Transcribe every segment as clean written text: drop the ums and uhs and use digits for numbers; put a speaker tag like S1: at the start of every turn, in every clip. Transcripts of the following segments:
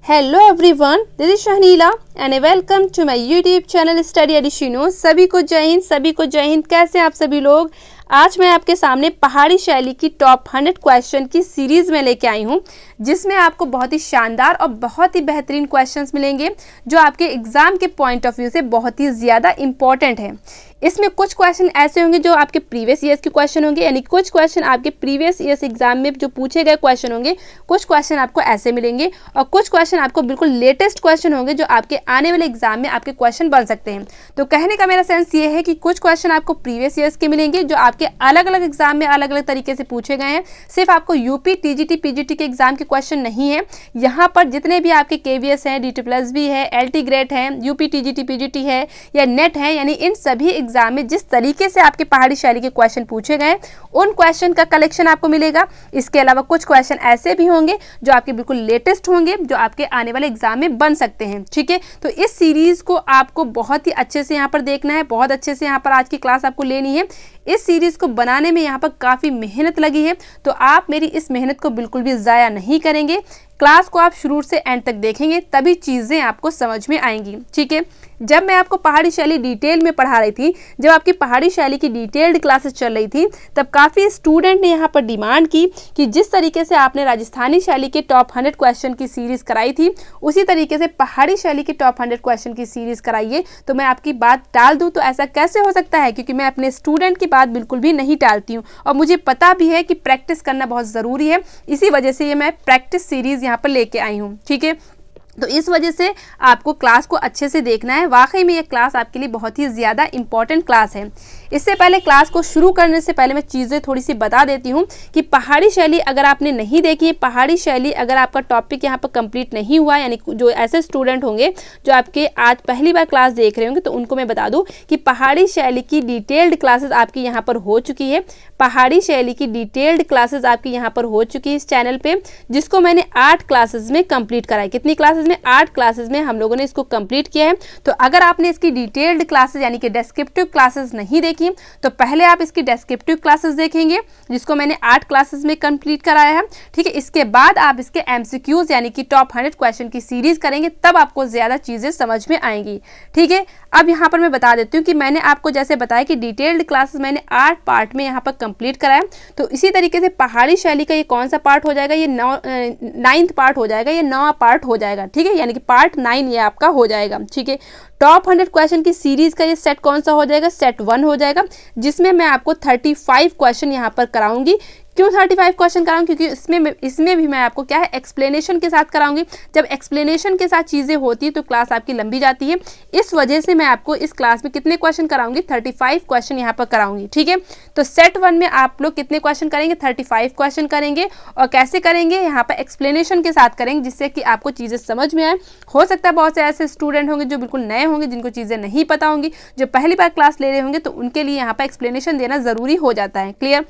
S1: Hello everyone, this is Shahneela and welcome to my YouTube channel study एडिशिनो। सभी को जय हिंद, सभी को जय हिंद। कैसे हैं आप सभी लोग? आज मैं आपके सामने पहाड़ी शैली की टॉप 100 क्वेश्चन की सीरीज में लेके आई हूँ, जिसमें आपको बहुत ही शानदार और बहुत ही बेहतरीन क्वेश्चंस मिलेंगे जो आपके एग्जाम के पॉइंट ऑफ व्यू से बहुत ही ज़्यादा इंपॉर्टेंट है। इसमें कुछ क्वेश्चन ऐसे होंगे जो आपके प्रीवियस ईयर्स के क्वेश्चन होंगे, यानी कुछ क्वेश्चन आपके प्रीवियस ईयर्स एग्जाम में जो पूछे गए क्वेश्चन होंगे, कुछ क्वेश्चन आपको ऐसे मिलेंगे और कुछ क्वेश्चन आपको बिल्कुल लेटेस्ट क्वेश्चन होंगे जो आपके आने वाले एग्जाम में आपके क्वेश्चन बन सकते हैं। तो कहने का मेरा सेंस ये है कि कुछ क्वेश्चन आपको प्रीवियस ईयर्स के मिलेंगे जो आपके अलग अलग एग्जाम में अलग अलग तरीके से पूछे गए हैं। सिर्फ आपको यूपी, टीजीटी, पीजीटी के एग्जाम के क्वेश्चन नहीं है, यहाँ पर जितने भी आपके केवीएस हैं, DT+ भी है, LT ग्रेड है, यूपी, टीजीटी, पीजीटी है या नेट है, यानी इन सभी एग्जाम में जिस तरीके से आपके पहाड़ी शैली के क्वेश्चन पूछे गए उन क्वेश्चन का कलेक्शन आपको मिलेगा। इसके अलावा कुछ क्वेश्चन ऐसे भी होंगे जो आपके बिल्कुल लेटेस्ट होंगे जो आपके आने वाले एग्जाम में बन सकते हैं। ठीक है, तो इस सीरीज को आपको बहुत ही अच्छे से यहाँ पर देखना है, बहुत अच्छे से यहाँ पर आज की क्लास आपको लेनी है। इस सीरीज को बनाने में यहाँ पर काफ़ी मेहनत लगी है, तो आप मेरी इस मेहनत को बिल्कुल भी ज़ाया नहीं करेंगे। क्लास को आप शुरू से एंड तक देखेंगे तभी चीज़ें आपको समझ में आएंगी। ठीक है, जब मैं आपको पहाड़ी शैली डिटेल में पढ़ा रही थी, जब आपकी पहाड़ी शैली की डिटेल्ड क्लासेस चल रही थी, तब काफ़ी स्टूडेंट ने यहाँ पर डिमांड की कि जिस तरीके से आपने राजस्थानी शैली के टॉप 100 क्वेश्चन की सीरीज़ कराई थी, उसी तरीके से पहाड़ी शैली की टॉप 100 क्वेश्चन की सीरीज़ कराइए। तो मैं आपकी बात टाल दूँ तो ऐसा कैसे हो सकता है, क्योंकि मैं अपने स्टूडेंट की बात बिल्कुल भी नहीं टालती हूँ और मुझे पता भी है कि प्रैक्टिस करना बहुत ज़रूरी है। इसी वजह से ये मैं प्रैक्टिस सीरीज़ यहाँ पर लेके आई हूँ। ठीक है, तो इस वजह से आपको क्लास को अच्छे से देखना है। वाकई में ये क्लास आपके लिए बहुत ही ज़्यादा इंपॉर्टेंट क्लास है। इससे पहले क्लास को शुरू करने से पहले मैं चीज़ें थोड़ी सी बता देती हूँ कि पहाड़ी शैली अगर आपने नहीं देखी है, पहाड़ी शैली अगर आपका टॉपिक यहाँ पर कंप्लीट नहीं हुआ, यानी जो ऐसे स्टूडेंट होंगे जो आपके आज पहली बार क्लास देख रहे होंगे, तो उनको मैं बता दूँ कि पहाड़ी शैली की डिटेल्ड क्लासेस आपकी यहाँ पर हो चुकी है। पहाड़ी शैली की डिटेल्ड क्लासेस आपकी यहाँ पर हो चुकी है इस चैनल पे, जिसको मैंने 8 क्लासेस में कंप्लीट कराई। कितनी क्लासेस में? 8 क्लासेस में हम लोगों ने इसको कंप्लीट किया है। तो अगर आपने इसकी डिटेल्ड क्लासेस यानी कि डेस्क्रिप्टिव क्लासेस नहीं देखी तो पहले आप इसकी डेस्क्रिप्टिव क्लासेस देखेंगे, जिसको मैंने 8 क्लासेस में कंप्लीट कराया है। ठीक है, इसके बाद आप इसके MCQs यानी कि टॉप 100 क्वेश्चन की सीरीज करेंगे, तब आपको ज़्यादा चीज़ें समझ में आएंगी। ठीक है, अब यहाँ पर मैं बता देती हूँ कि मैंने आपको जैसे बताया कि डिटेल्ड क्लासेस मैंने 8 पार्ट में यहाँ पर कंप्लीट कराया, तो इसी तरीके से पहाड़ी शैली का ये कौन सा पार्ट हो जाएगा? ये 9th पार्ट हो जाएगा, ये 9वां पार्ट हो जाएगा। ठीक है, यानी कि पार्ट 9 ये आपका हो जाएगा। ठीक है, टॉप 100 क्वेश्चन की सीरीज का ये सेट कौन सा हो जाएगा? सेट 1 हो जाएगा, जिसमें मैं आपको 35 क्वेश्चन यहाँ पर कराऊंगी। क्यों 35 क्वेश्चन कराऊंगी? क्योंकि इसमें भी मैं आपको क्या है, एक्सप्लेनेशन के साथ कराऊंगी। जब एक्सप्लेनेशन के साथ चीज़ें होती है तो क्लास आपकी लंबी जाती है। इस वजह से मैं आपको इस क्लास में कितने क्वेश्चन कराऊंगी? 35 क्वेश्चन यहाँ पर कराऊंगी। ठीक है, तो सेट 1 में आप लोग कितने क्वेश्चन करेंगे? 35 क्वेश्चन करेंगे। और कैसे करेंगे? यहाँ पर एक्सप्लेनेशन के साथ करेंगे, जिससे कि आपको चीज़ें समझ में आए। हो सकता है बहुत से ऐसे स्टूडेंट होंगे जो बिल्कुल नए होंगे, जिनको चीज़ें नहीं पता होंगी, जो पहली बार क्लास ले रहे होंगे, तो उनके लिए यहाँ पर एक्सप्लेनेशन देना ज़रूरी हो जाता है। क्लियर?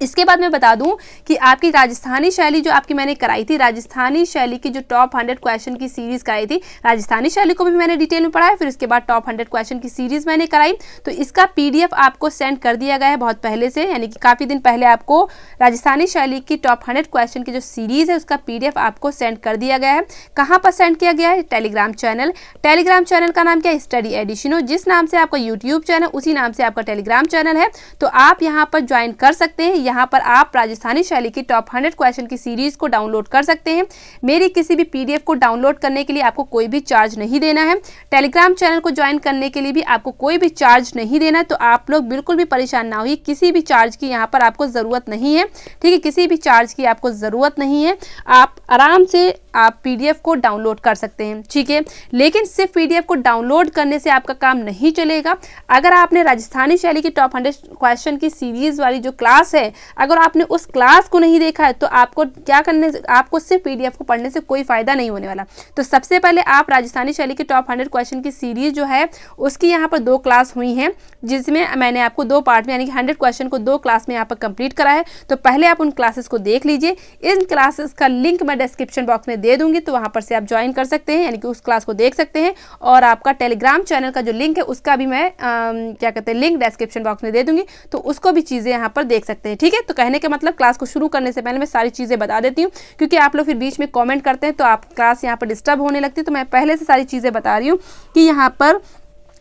S1: इसके बाद मैं बता दूं कि आपकी राजस्थानी शैली जो आपकी मैंने कराई थी, राजस्थानी शैली की जो टॉप 100 क्वेश्चन की सीरीज़ कराई थी, राजस्थानी शैली को भी मैंने डिटेल में पढ़ा है, फिर उसके बाद टॉप 100 क्वेश्चन की सीरीज़ मैंने कराई। तो इसका PDF आपको सेंड कर दिया गया है बहुत पहले से, यानी कि काफ़ी दिन पहले आपको राजस्थानी शैली की टॉप 100 क्वेश्चन की जो सीरीज़ है उसका PDF आपको सेंड कर दिया गया है। कहाँ पर सेंड किया गया है? Telegram channel. टेलीग्राम चैनल का नाम क्या है? स्टडी एडिशिनो। जिस नाम से आपका यूट्यूब चैनल, उसी नाम से आपका टेलीग्राम चैनल है। तो आप यहाँ पर ज्वाइन कर सकते हैं। यहाँ पर आप राजस्थानी शैली की टॉप 100 क्वेश्चन की सीरीज को डाउनलोड कर सकते हैं। मेरी किसी भी PDF को डाउनलोड करने के लिए आपको कोई भी चार्ज नहीं देना है। टेलीग्राम चैनल को ज्वाइन करने के लिए भी आपको कोई भी चार्ज नहीं देना है। तो आप लोग बिल्कुल भी परेशान ना होइए, किसी भी चार्ज की यहाँ पर आपको ज़रूरत नहीं है। ठीक है, किसी भी चार्ज की आपको ज़रूरत नहीं है। आप आराम से आप PDF को डाउनलोड कर सकते हैं। ठीक है, लेकिन सिर्फ PDF को डाउनलोड करने से आपका काम नहीं चलेगा। अगर आपने राजस्थानी शैली की टॉप 100 क्वेश्चन की सीरीज़ वाली जो क्लास है, अगर आपने उस क्लास को नहीं देखा है, तो आपको क्या करने, आपको सिर्फ PDF को पढ़ने से कोई फ़ायदा नहीं होने वाला। तो सबसे पहले आप राजस्थानी शैली की टॉप 100 क्वेश्चन की सीरीज़ जो है उसकी यहाँ पर 2 क्लास हुई हैं, जिसमें मैंने आपको 2 पार्ट में यानी कि 100 क्वेश्चन को 2 क्लास में यहाँ पर कंप्लीट करा है। तो पहले आप उन क्लासेस को देख लीजिए। इन क्लासेस का लिंक मैं डिस्क्रिप्शन बॉक्स में दे दूंगी, तो वहाँ पर से आप ज्वाइन कर सकते हैं, यानी कि उस क्लास को देख सकते हैं। और आपका टेलीग्राम चैनल का जो लिंक है उसका भी मैं क्या कहते हैं लिंक डिस्क्रिप्शन बॉक्स में दे दूंगी, तो उसको भी चीज़ें यहाँ पर देख सकते हैं। ठीक है, तो कहने का मतलब क्लास को शुरू करने से पहले मैं सारी चीज़ें बता देती हूँ, क्योंकि आप लोग फिर बीच में कॉमेंट करते हैं तो आप क्लास यहाँ पर डिस्टर्ब होने लगती है। तो मैं पहले से सारी चीज़ें बता रही हूँ कि यहाँ पर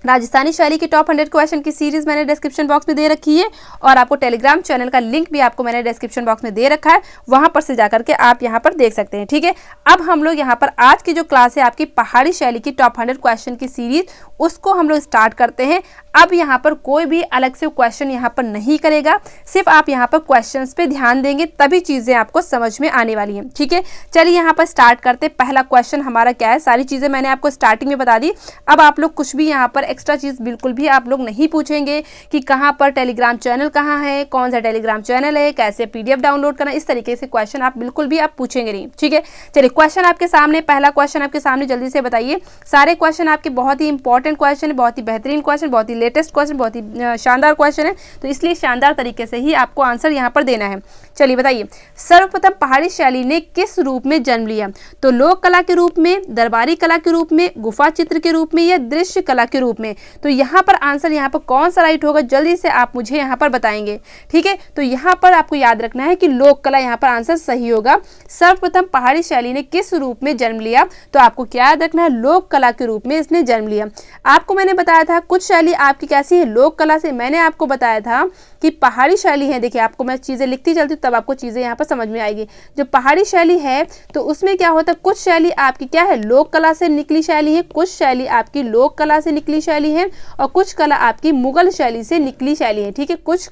S1: राजस्थानी शैली की टॉप 100 क्वेश्चन की सीरीज मैंने डिस्क्रिप्शन बॉक्स में दे रखी है, और आपको टेलीग्राम चैनल का लिंक भी आपको मैंने डिस्क्रिप्शन बॉक्स में दे रखा है, वहां पर से जाकर के आप यहां पर देख सकते हैं। ठीक है, अब हम लोग यहां पर आज की जो क्लास है आपकी पहाड़ी शैली की टॉप 100 क्वेश्चन की सीरीज, उसको हम लोग स्टार्ट करते हैं। अब यहाँ पर कोई भी अलग से क्वेश्चन यहाँ पर नहीं करेगा, सिर्फ आप यहाँ पर क्वेश्चंस पे ध्यान देंगे, तभी चीज़ें आपको समझ में आने वाली हैं। ठीक है, चलिए यहाँ पर स्टार्ट करते। पहला क्वेश्चन हमारा क्या है, सारी चीज़ें मैंने आपको स्टार्टिंग में बता दी। अब आप लोग कुछ भी यहाँ पर एक्स्ट्रा चीज़ बिल्कुल भी आप लोग नहीं पूछेंगे कि कहाँ पर टेलीग्राम चैनल कहाँ है, कौन सा टेलीग्राम चैनल है, कैसे PDF डाउनलोड करना, इस तरीके से क्वेश्चन आप बिल्कुल भी आप पूछेंगे नहीं। ठीक है, चलिए क्वेश्चन आपके सामने, पहला क्वेश्चन आपके सामने, जल्दी से बताइए। सारे क्वेश्चन आपके बहुत ही इंपॉर्टेंट क्वेश्चन है, बहुत ही बेहतरीन क्वेश्चन, बहुत ही लेटेस्ट क्वेश्चन, बहुत ही शानदार क्वेश्चन है, तो इसलिए शानदार तरीके से ही आपको आंसर यहाँ पर देना है। चलिए बताइए, सर्वप्रथम पहाड़ी शैली ने किस रूप में जन्म लिया? तो लोक कला के रूप में, दरबारी कला के रूप में, गुफा चित्र के रूप में, या दृश्य कला के रूप में? तो यहाँ पर आंसर यहाँ पर कौन सा राइट होगा, जल्दी से आप मुझे यहाँ पर बताएंगे। ठीक है, तो यहाँ पर आपको याद रखना है कि लोक कला यहाँ पर आंसर सही होगा। सर्वप्रथम पहाड़ी शैली ने किस रूप में जन्म लिया? तो आपको क्या याद रखना है, लोक कला के रूप में इसने जन्म लिया। आपको मैंने बताया था कुछ शैली आपकी कैसी है, लोक कला से। मैंने आपको बताया था कि पहाड़ी शैली है, देखिए आपको मैं चीज़ें लिखती चलती हूँ तब आपको चीज़ें यहाँ पर समझ में आएगी। जो पहाड़ी शैली है तो उसमें क्या होता है, कुछ शैली आपकी क्या है, लोक कला से निकली शैली है, कुछ शैली आपकी लोक कला से निकली शैली है, और कुछ कला आपकी मुगल शैली से निकली शैली है। ठीक है, कुछ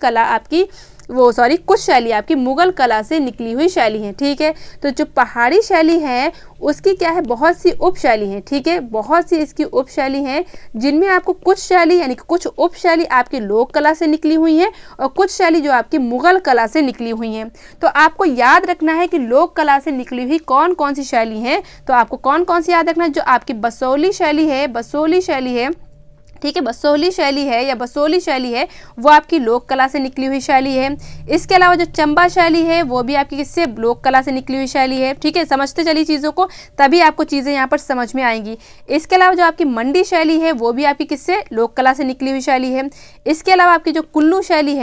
S1: शैली आपकी मुगल कला से निकली हुई शैली है। ठीक है, तो जो पहाड़ी शैली है उसकी क्या है, बहुत सी उप शैली हैं। ठीक है, बहुत सी इसकी उप शैली हैं, जिनमें आपको कुछ शैली यानी कि कुछ उप शैली आपकी लोक कला से निकली हुई हैं, और कुछ शैली जो आपकी मुगल कला से निकली हुई हैं। तो आपको याद रखना है कि लोक कला से निकली हुई कौन कौन सी शैली हैं, तो आपको कौन कौन सी याद रखना है, जो आपकी बसोली शैली है, ठीक है, बसोली शैली है या बसोली शैली है, वो आपकी लोक कला से निकली हुई शैली है। इसके अलावा जो चंबा शैली है वो भी आपकी किससे, लोक कला से निकली हुई शैली है। ठीक है, समझते चलिए चीज़ों को, तभी आपको चीज़ें यहाँ पर समझ में आएंगी। इसके अलावा जो आपकी मंडी शैली है वो भी आपकी किससे, लोक कला से निकली हुई शैली है। इसके अलावा आपकी जो कुल्लू शैली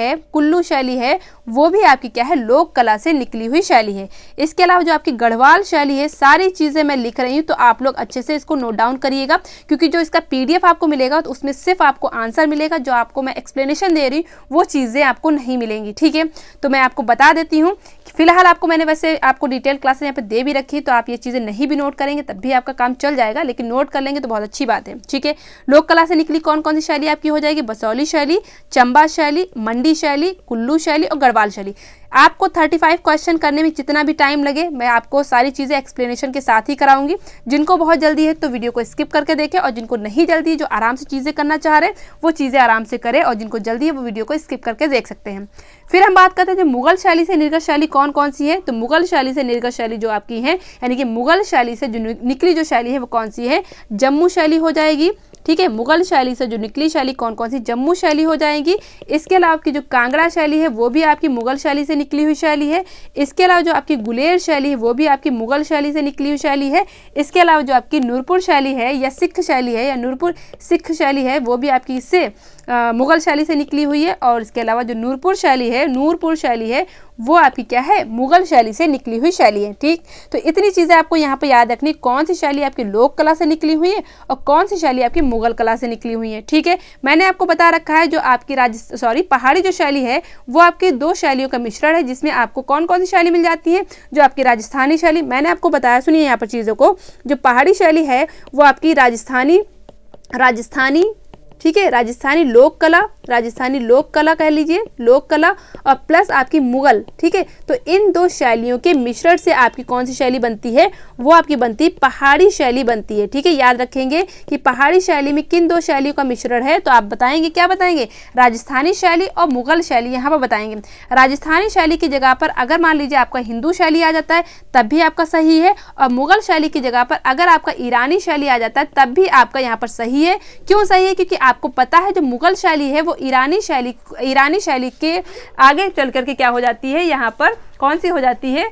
S1: है वो भी आपकी क्या है, लोक कला से निकली हुई शैली है। इसके अलावा जो आपकी गढ़वाल शैली है, सारी चीज़ें मैं लिख रही हूँ तो आप लोग अच्छे से इसको नोट डाउन करिएगा, क्योंकि जो इसका PDF आपको मिलेगा तो उसमें सिर्फ आपको आंसर मिलेगा, जो आपको मैं एक्सप्लेनेशन दे रही हूँ वो चीज़ें आपको नहीं मिलेंगी। ठीक है, तो मैं आपको बता देती हूँ, फिलहाल आपको मैंने वैसे आपको डिटेल क्लासेस यहाँ पे दे भी रखी, तो आप ये चीज़ें नहीं भी नोट करेंगे तब भी आपका काम चल जाएगा, लेकिन नोट कर लेंगे तो बहुत अच्छी बात है। ठीक है, लोक कला से निकली कौन कौन सी शैली आपकी हो जाएगी, बसौली शैली, चंबा शैली, मंडी शैली, कुल्लू शैली और गढ़वाल शैली। आपको 35 क्वेश्चन करने में जितना भी टाइम लगे मैं आपको सारी चीज़ें एक्सप्लेनेशन के साथ ही कराऊंगी। जिनको बहुत जल्दी है तो वीडियो को स्किप करके देखें, और जिनको नहीं जल्दी, जो आराम से चीज़ें करना चाह रहे हैं वो चीज़ें आराम से करें, और जिनको जल्दी है वो वीडियो को स्किप करके देख सकते हैं। फिर हम बात करते हैं जो मुगल शैली से निर्गत शैली कौन कौन सी है। तो मुगल शैली से निर्गत शैली जो आपकी है, यानी कि मुगल शैली से जो निकली जो शैली है वो कौन सी है, जम्मू शैली हो जाएगी। ठीक है, मुगल शैली से जो निकली शैली कौन कौन सी, जम्मू शैली हो जाएगी। इसके अलावा आपकी जो कांगड़ा शैली है वो भी आपकी मुगल शैली से निकली हुई शैली है। इसके अलावा जो आपकी गुलेर शैली है वो भी आपकी मुगल शैली से निकली हुई शैली है। इसके अलावा जो आपकी नूरपुर शैली है या सिख शैली है या नूरपुर सिख शैली है वो भी आपकी इससे मुगल शैली से निकली हुई है। और इसके अलावा जो नूरपुर शैली है वो आपकी क्या है, मुगल शैली से निकली हुई शैली है। ठीक, तो इतनी चीज़ें आपको यहाँ पे याद रखनी, कौन सी शैली आपकी लोक कला से निकली हुई है और कौन सी शैली आपकी मुगल कला से निकली हुई है। ठीक है, मैंने आपको बता रखा है जो आपकी पहाड़ी जो शैली है वो आपकी दो शैलियों का मिश्रण है, जिसमें आपको कौन कौन सी शैली मिल जाती है, जो आपकी राजस्थानी शैली, मैंने आपको बताया, सुनिए यहाँ पर चीज़ों को, जो पहाड़ी शैली है वो आपकी राजस्थानी ठीक है, राजस्थानी लोक कला कह लीजिए, लोक कला, और प्लस आपकी मुगल। ठीक है, तो इन दो शैलियों के मिश्रण से आपकी कौन सी शैली बनती है, वो आपकी बनती है पहाड़ी शैली बनती है। ठीक है, याद रखेंगे कि पहाड़ी शैली में किन दो शैलियों का मिश्रण है, तो आप बताएंगे, क्या बताएंगे, राजस्थानी शैली और मुगल शैली यहाँ पर बताएंगे। राजस्थानी शैली की जगह पर अगर मान लीजिए आपका हिंदू शैली आ जाता है तब भी आपका सही है, और मुगल शैली की जगह पर अगर आपका ईरानी शैली आ जाता है तब भी आपका यहाँ पर सही है। क्यों सही है, क्योंकि आपको पता है जो मुगल शैली है वो ईरानी शैली के आगे चल करके क्या हो जाती है, यहाँ पर कौन सी हो जाती है,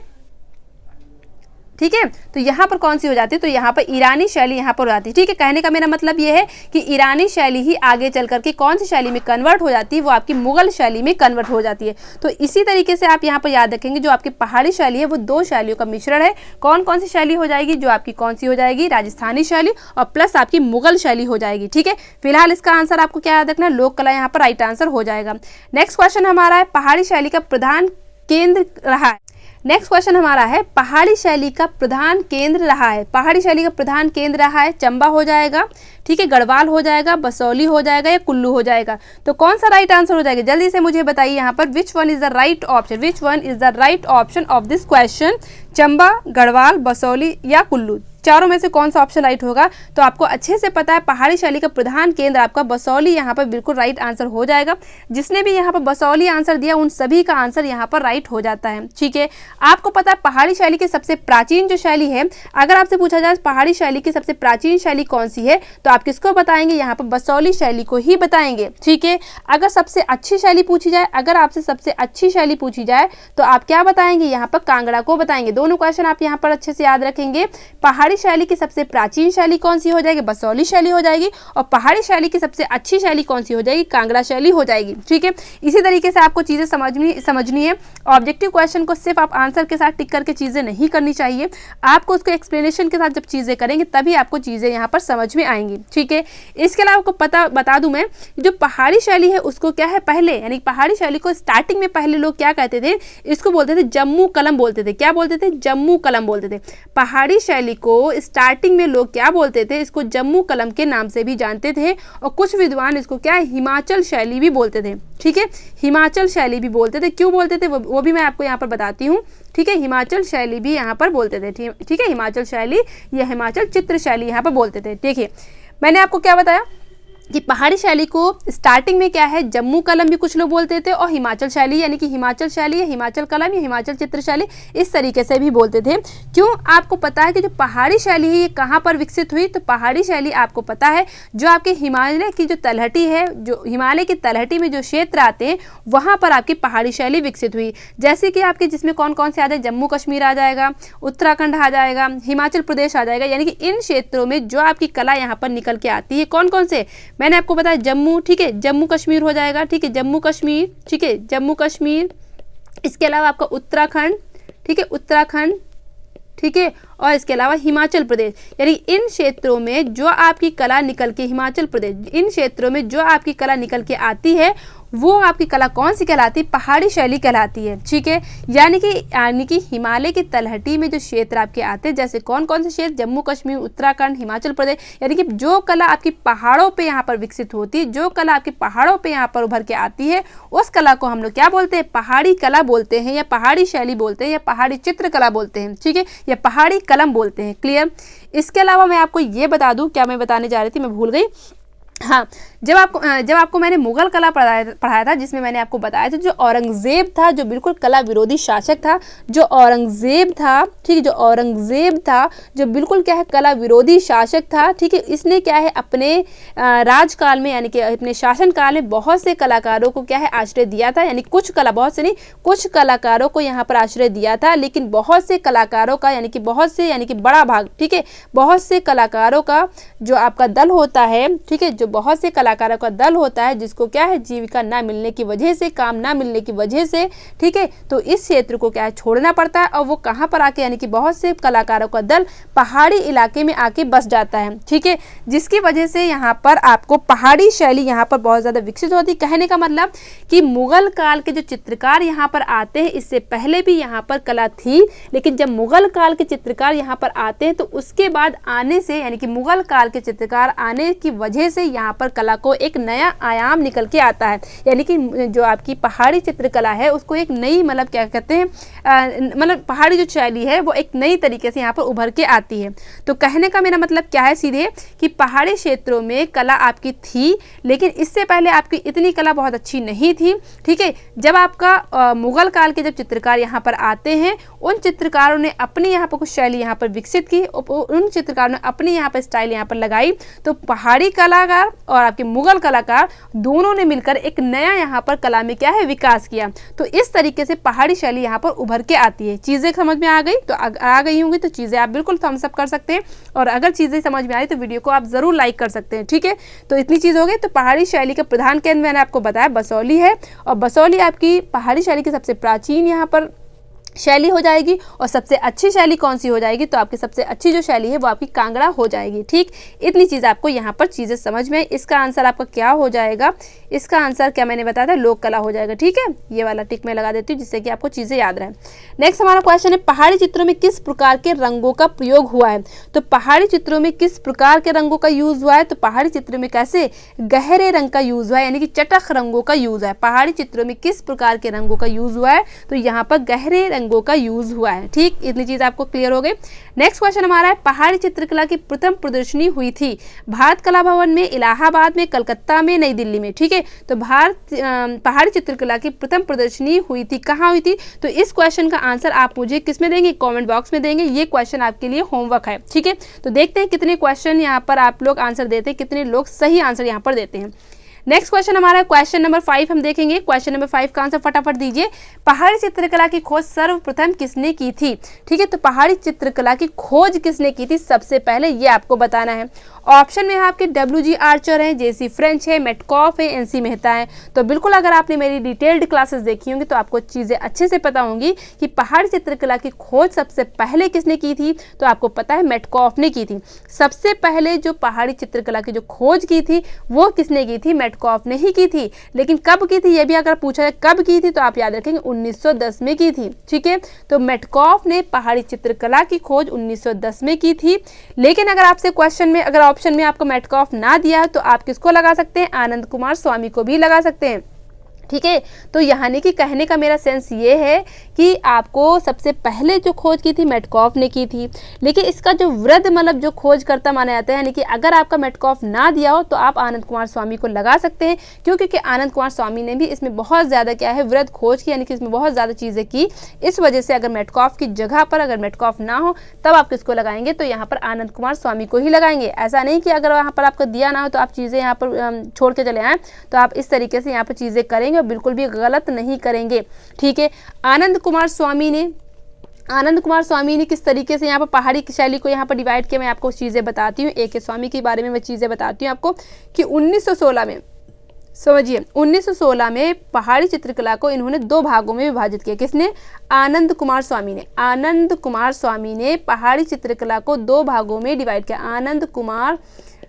S1: ठीक है। तो यहाँ पर कौन सी हो जाती है, तो यहाँ पर ईरानी शैली यहाँ पर हो जाती है। ठीक है, कहने का मेरा मतलब ये है कि ईरानी शैली ही आगे चल करके कौन सी शैली में कन्वर्ट हो जाती है, वो आपकी मुगल शैली में कन्वर्ट हो जाती है। तो इसी तरीके से आप यहाँ पर याद रखेंगे जो आपकी पहाड़ी शैली है वो दो शैलियों का मिश्रण है। कौन कौन सी शैली हो जाएगी, जो आपकी कौन सी हो जाएगी, राजस्थानी शैली और प्लस आपकी मुगल शैली हो जाएगी। ठीक है, फिलहाल इसका आंसर आपको क्या याद रखना है, लोक कला यहाँ पर राइट आंसर हो जाएगा। नेक्स्ट क्वेश्चन हमारा है पहाड़ी शैली का प्रधान केंद्र रहा है। नेक्स्ट क्वेश्चन हमारा है पहाड़ी शैली का प्रधान केंद्र रहा है। पहाड़ी शैली का प्रधान केंद्र रहा है, चंबा हो जाएगा, ठीक है, गढ़वाल हो जाएगा, बसौली हो जाएगा या कुल्लू हो जाएगा। तो कौन सा राइट आंसर हो जाएगा, जल्दी से मुझे बताइए यहाँ पर which one is the right option, which one is the right option of this question. Chamba, Garhwal, Basohli या कुल्लू, चारों में से कौन सा ऑप्शन राइट होगा। तो आपको अच्छे से पता है पहाड़ी शैली का प्रधान केंद्र आपका बसौली यहाँ पर बिल्कुल राइट आंसर हो जाएगा। जिसने भी यहाँ पर बसौली आंसर दिया उन सभी का आंसर यहाँ पर राइट हो जाता है। ठीक है, आपको पता है पहाड़ी शैली की सबसे प्राचीन जो शैली है, अगर आपसे पूछा जाए पहाड़ी शैली की सबसे प्राचीन शैली कौन सी है, तो आप किसको बताएंगे, यहाँ पर बसौली शैली को ही बताएंगे। ठीक है, अगर सबसे अच्छी शैली पूछी जाए, अगर आपसे सबसे अच्छी शैली पूछी जाए तो आप क्या बताएंगे, यहाँ पर कांगड़ा को बताएंगे। दोनों क्वेश्चन आप यहाँ पर अच्छे से याद रखेंगे। पहाड़ी शैली की सबसे प्राचीन शैली कौन सी हो जाएगी, बसौली शैली हो जाएगी, और पहाड़ी शैली की सबसे अच्छी शैली कौन सी हो जाएगी, कांगड़ा शैली हो जाएगी। ठीक है, इसी तरीके से आपको चीज़ें समझनी है। ऑब्जेक्टिव क्वेश्चन को सिर्फ आप आंसर के साथ टिक करके चीज़ें नहीं करनी चाहिए, आपको उसको एक्सप्लेनेशन के साथ जब चीज़ें करेंगे तभी आपको चीज़ें यहाँ पर समझ में आएंगी। ठीक है, इसके अलावा आपको बता दूं मैं, जो पहाड़ी शैली है उसको क्या है, पहले यानी पहाड़ी शैली को स्टार्टिंग में पहले लोग क्या कहते थे, इसको बोलते थे जम्मू कलम बोलते थे। क्या बोलते थे, जम्मू कलम बोलते थे। पहाड़ी शैली को स्टार्टिंग में लोग क्या बोलते थे, इसको जम्मू कलम के नाम से भी जानते थे, और कुछ विद्वान इसको क्या है, हिमाचल शैली भी बोलते थे। ठीक है, हिमाचल शैली भी बोलते थे। क्यों बोलते थे वो भी मैं आपको यहाँ पर बताती हूँ। ठीक है, हिमाचल शैली भी यहाँ पर बोलते थे। ठीक है, हिमाचल शैली या हिमाचल चित्र शैली यहाँ पर बोलते थे। देखिए, मैंने आपको क्या बताया कि पहाड़ी शैली को स्टार्टिंग में क्या है, जम्मू कलम भी कुछ लोग बोलते थे, और हिमाचल शैली यानी कि हिमाचल शैली या हिमाचल कलम या हिमाचल चित्र शैली इस तरीके से भी बोलते थे। क्यों, आपको पता है कि जो पहाड़ी शैली है ये कहाँ पर विकसित हुई, तो पहाड़ी शैली आपको पता है जो आपके हिमालय की जो तलहटी है, जो हिमालय की तलहटी में जो क्षेत्र आते हैं वहाँ पर आपकी पहाड़ी शैली विकसित हुई। जैसे कि आपके जिसमें कौन कौन से आते हैं, जम्मू कश्मीर आ जाएगा, उत्तराखंड आ जाएगा, हिमाचल प्रदेश आ जाएगा, यानी कि इन क्षेत्रों में जो आपकी कला यहाँ पर निकल के आती है, कौन कौन से, मैंने आपको बताया जम्मू, ठीक है, जम्मू कश्मीर हो जाएगा। ठीक है, जम्मू कश्मीर, ठीक है, जम्मू कश्मीर। इसके अलावा आपका उत्तराखंड, ठीक है, उत्तराखंड, ठीक है, और इसके अलावा हिमाचल प्रदेश, यानी इन क्षेत्रों में जो आपकी कला निकल के, हिमाचल प्रदेश, इन क्षेत्रों में जो आपकी कला निकल के आती है वो आपकी कला कौन सी कहलाती है, पहाड़ी शैली कहलाती है। ठीक है, यानी कि हिमालय की तलहटी में जो क्षेत्र आपके आते हैं, जैसे कौन कौन से क्षेत्र, जम्मू कश्मीर, उत्तराखंड, हिमाचल प्रदेश, यानी कि जो कला आपकी पहाड़ों पे यहाँ पर विकसित होती है, जो कला आपकी पहाड़ों पे यहाँ पर उभर के आती है, उस कला को हम लोग क्या बोलते हैं, पहाड़ी कला बोलते हैं, या पहाड़ी शैली बोलते हैं, या पहाड़ी चित्रकला बोलते हैं। ठीक है, या पहाड़ी कलम बोलते हैं। क्लियर। इसके अलावा मैं आपको ये बता दूं, क्या मैं बताने जा रही थी, मैं भूल गई। हाँ, जब आपको मैंने मुगल कला पढ़ाया था, जिसमें मैंने आपको बताया था जो औरंगजेब था, जो बिल्कुल कला विरोधी शासक था, जो औरंगजेब था, ठीक है, जो औरंगजेब था, जो बिल्कुल क्या है, कला विरोधी शासक था। ठीक है, इसने क्या है, अपने राजकाल में यानी कि अपने शासन काल में बहुत से कलाकारों को क्या है, आश्रय दिया था। यानी कुछ बहुत से नहीं, कुछ कलाकारों को यहाँ पर आश्रय दिया था, लेकिन बहुत से कलाकारों का यानी कि बड़ा भाग, ठीक है, बहुत से कलाकारों का जो आपका दल होता है, ठीक है, जो बहुत से कलाकारों का दल होता है, जिसको क्या है, जीविका ना मिलने की वजह से, काम ना मिलने की वजह से, ठीक है, तो इस क्षेत्र को क्या है, छोड़ना पड़ता है, और वो कहाँ पर आके, यानी कि बहुत से कलाकारों का दल पहाड़ी इलाके में आके बस जाता है। ठीक है, जिसकी वजह से यहाँ पर आपको पहाड़ी शैली यहाँ पर बहुत ज़्यादा विकसित होती है। कहने का मतलब कि मुगल काल के जो चित्रकार यहाँ पर आते हैं, इससे पहले भी यहाँ पर कला थी, लेकिन जब मुगल काल के चित्रकार यहाँ पर आते हैं तो उसके बाद आने से, यानी कि मुगल काल के चित्रकार आने की वजह से यहाँ पर कला को एक नया आयाम निकल के आता है। यानी कि जो आपकी पहाड़ी चित्रकला है उसको एक नई, मतलब क्या कहते हैं, मतलब पहाड़ी जो शैली है वो एक नई तरीके से यहाँ पर उभर के आती है। तो कहने का मेरा मतलब क्या है सीधे, कि पहाड़ी क्षेत्रों में कला आपकी थी, लेकिन इससे पहले आपकी इतनी कला बहुत अच्छी नहीं थी। ठीक है, जब आपका मुगल काल के जब चित्रकार यहाँ पर आते हैं, उन चित्रकारों ने अपनी यहाँ पर कुछ शैली यहाँ पर विकसित की, उन चित्रकारों ने अपनी यहाँ पर स्टाइल यहाँ पर लगाई, तो पहाड़ी कलाकार और आपके मुगल कलाकार, दोनों ने मिलकर एक नया यहाँ पर कला में क्या है विकास किया। तो इस तरीके से पहाड़ी शैली यहाँ पर उभर के आती है। चीज़ें समझ में आ गई? तो आ गई होंगी तो चीज़ें आप बिल्कुल थम्स अप कर सकते हैं, और अगर चीज़ें समझ में आई तो वीडियो को आप ज़रूर लाइक कर सकते हैं। ठीक है, तो इतनी चीज़ हो गई। तो पहाड़ी शैली का प्रधान केंद्र मैंने आपको बताया बसौली है, और बसौली आपकी पहाड़ी शैली की सबसे प्राचीन यहाँ पर शैली हो जाएगी। और सबसे अच्छी शैली कौन सी हो जाएगी? तो आपकी सबसे अच्छी जो शैली है वो आपकी कांगड़ा हो जाएगी। ठीक, इतनी चीज़ आपको यहाँ पर चीज़ें समझ में। इसका आंसर आपका क्या हो जाएगा? इसका आंसर क्या मैंने बताया था? लोक कला हो जाएगा। ठीक है, ये वाला टिक मैं लगा देती हूँ जिससे कि आपको चीज़ें याद रहे। नेक्स्ट हमारा क्वेश्चन है, पहाड़ी चित्रों में किस प्रकार के रंगों का प्रयोग हुआ है? तो पहाड़ी चित्रों में किस प्रकार के रंगों का यूज हुआ है? तो पहाड़ी चित्र में कैसे गहरे रंग का यूज हुआ है, यानी कि चटक रंगों का यूज है। पहाड़ी चित्रों में किस प्रकार के रंगों का यूज हुआ है? तो यहाँ पर गहरे रंगों का यूज हुआ है। ठीक, इतनी चीज आपको क्लियर हो गई। नेक्स्ट क्वेश्चन हमारा है, पहाड़ी चित्रकला की प्रथम प्रदर्शनी हुई थी भारत कला भवन में, इलाहाबाद में, कलकत्ता में, नई दिल्ली में। ठीक है, तो पहाड़ी चित्रकला की प्रथम प्रदर्शनी हुई थी, कहाँ हुई थी? तो इस क्वेश्चन का आंसर आप मुझे किस में देंगे? कमेंट बॉक्स में देंगे। ये क्वेश्चन आपके लिए होमवर्क है। ठीक है, तो देखते हैं कितने क्वेश्चन यहाँ पर आप लोग आंसर देते हैं, कितने लोग सही आंसर यहाँ पर देते हैं। नेक्स्ट क्वेश्चन हमारा क्वेश्चन नंबर 5 हम देखेंगे। क्वेश्चन नंबर 5 का आंसर फटाफट दीजिए। पहाड़ी चित्रकला की खोज सर्वप्रथम किसने की थी? ठीक है, तो पहाड़ी चित्रकला की खोज किसने की थी सबसे पहले, ये आपको बताना है। ऑप्शन में आपके WG आर्चर है, JC फ्रेंच है, मेटकॉफ है, NC मेहता है। तो बिल्कुल अगर आपने मेरी डिटेल्ड क्लासेस देखी होंगी तो आपको चीज़ें अच्छे से पता होंगी कि पहाड़ी चित्रकला की खोज सबसे पहले किसने की थी। तो आपको पता है मेटकॉफ ने की थी। सबसे पहले जो पहाड़ी चित्रकला की जो खोज की थी वो किसने की थी? मेटकॉफ ने ही की थी। लेकिन कब की थी, ये भी अगर पूछा जाए कब की थी तो आप याद रखेंगे 1910 में की थी। ठीक है, तो मेटकॉफ ने पहाड़ी चित्रकला की खोज 1910 में की थी। लेकिन अगर आपसे क्वेश्चन में अगर ऑप्शन में आपको मेटकॉफ ना दिया है तो आप किसको लगा सकते हैं? आनंद कुमार स्वामी को भी लगा सकते हैं। ठीक है, तो यानी कि कहने का मेरा सेंस ये है कि आपको सबसे पहले जो खोज की थी मेटकॉफ ने की थी। लेकिन इसका जो वृद्ध मतलब जो खोज करता माना जाता है, यानी कि अगर आपका मेटकॉफ ना दिया हो तो आप आनंद कुमार स्वामी को लगा सकते हैं, क्योंकि आनंद कुमार स्वामी ने भी इसमें बहुत ज़्यादा क्या है वृद्ध खोज की, यानी कि इसमें बहुत ज़्यादा चीज़ें की। इस वजह से अगर मेटकॉफ की जगह पर अगर मेटकॉफ ना हो तब आप किसको लगाएंगे? तो यहाँ पर आनंद कुमार स्वामी को ही लगाएंगे। ऐसा नहीं कि अगर वहाँ पर आपको दिया ना हो तो आप चीज़ें यहाँ पर छोड़ के चले आएँ। तो आप इस तरीके से यहाँ पर चीज़ें करेंगे, बिल्कुल भी गलत नहीं करेंगे। ठीक है, आनंद कुमार स्वामी ने किस तरीके से यहाँ पर पहाड़ी की शैली को यहाँ पर डिवाइड किया, मैं आपको चीज़ें बताती हूँ। AK स्वामी के बारे में मैं चीज़ें बताती हूँ आपको कि 1916 में, समझिए 1916 में पहाड़ी चित्रकला को इन्होंने 2 भागों में विभाजित किया। किसने? आनंद कुमार स्वामी ने। आनंद कुमार स्वामी ने पहाड़ी चित्रकला को 2 भागों में डिवाइड किया। आनंद कुमार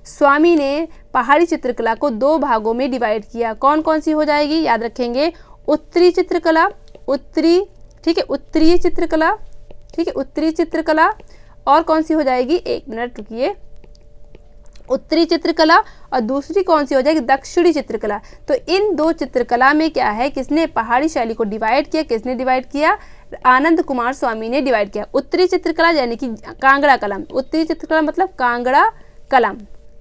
S1: स्वामी ने पहाड़ी चित्रकला को 2 भागों में डिवाइड किया। कौन कौन सी हो जाएगी? याद रखेंगे, उत्तरी चित्रकला, उत्तरी, ठीक है, उत्तरीय चित्रकला, ठीक है, उत्तरी चित्रकला, और कौन सी हो जाएगी? 1 मिनट रुकिए, उत्तरी चित्रकला, और दूसरी कौन सी हो जाएगी? दक्षिणी चित्रकला। तो इन 2 चित्रकला में क्या है, किसने पहाड़ी शैली को डिवाइड किया? किसने डिवाइड किया? आनंद कुमार स्वामी ने डिवाइड किया। उत्तरी चित्रकला यानी कि कांगड़ा कलम, उत्तरी चित्रकला मतलब कांगड़ा कलम,